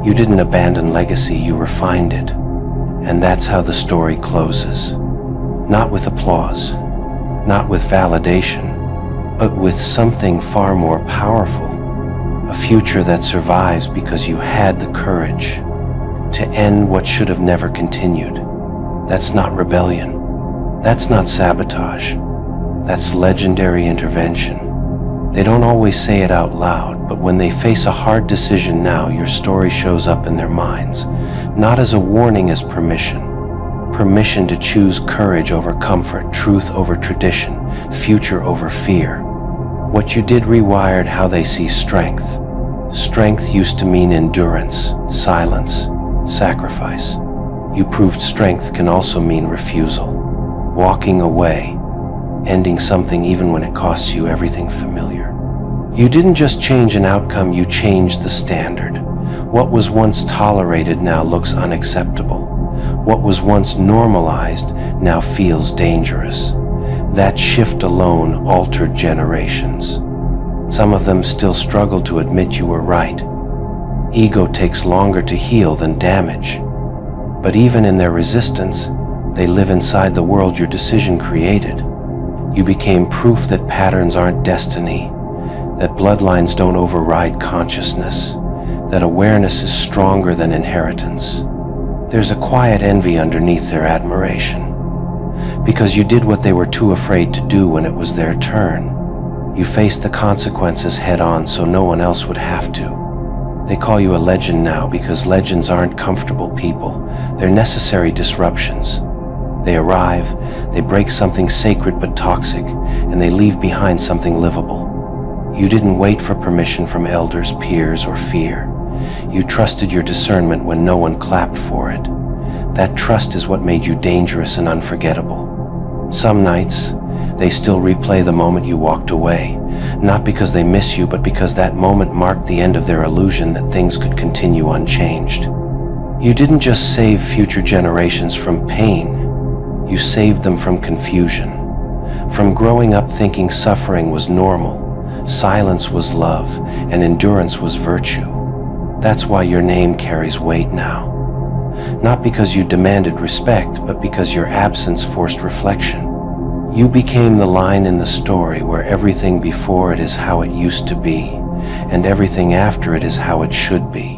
You didn't abandon legacy, you refined it. And that's how the story closes. Not with applause, not with validation, but with something far more powerful. A future that survives because you had the courage to end what should have never continued. That's not rebellion. That's not sabotage. That's legendary intervention. They don't always say it out loud, but when they face a hard decision now, your story shows up in their minds, not as a warning, as permission. Permission to choose courage over comfort, truth over tradition, future over fear. What you did rewired how they see strength. Strength used to mean endurance, silence, sacrifice. You proved strength can also mean refusal, walking away, ending something even when it costs you everything familiar. You didn't just change an outcome, you changed the standard. What was once tolerated now looks unacceptable. What was once normalized now feels dangerous. That shift alone altered generations. Some of them still struggle to admit you were right. Ego takes longer to heal than damage. But even in their resistance, they live inside the world your decision created. You became proof that patterns aren't destiny, that bloodlines don't override consciousness, that awareness is stronger than inheritance. There's a quiet envy underneath their admiration, because you did what they were too afraid to do when it was their turn. You faced the consequences head on so no one else would have to. They call you a legend now because legends aren't comfortable people, they're necessary disruptions. They arrive, they break something sacred but toxic, and they leave behind something livable. You didn't wait for permission from elders, peers, or fear. You trusted your discernment when no one clapped for it. That trust is what made you dangerous and unforgettable. Some nights, they still replay the moment you walked away, not because they miss you, but because that moment marked the end of their illusion that things could continue unchanged. You didn't just save future generations from pain, you saved them from confusion, from growing up thinking suffering was normal, silence was love, and endurance was virtue. That's why your name carries weight now. Not because you demanded respect, but because your absence forced reflection. You became the line in the story where everything before it is how it used to be, and everything after it is how it should be.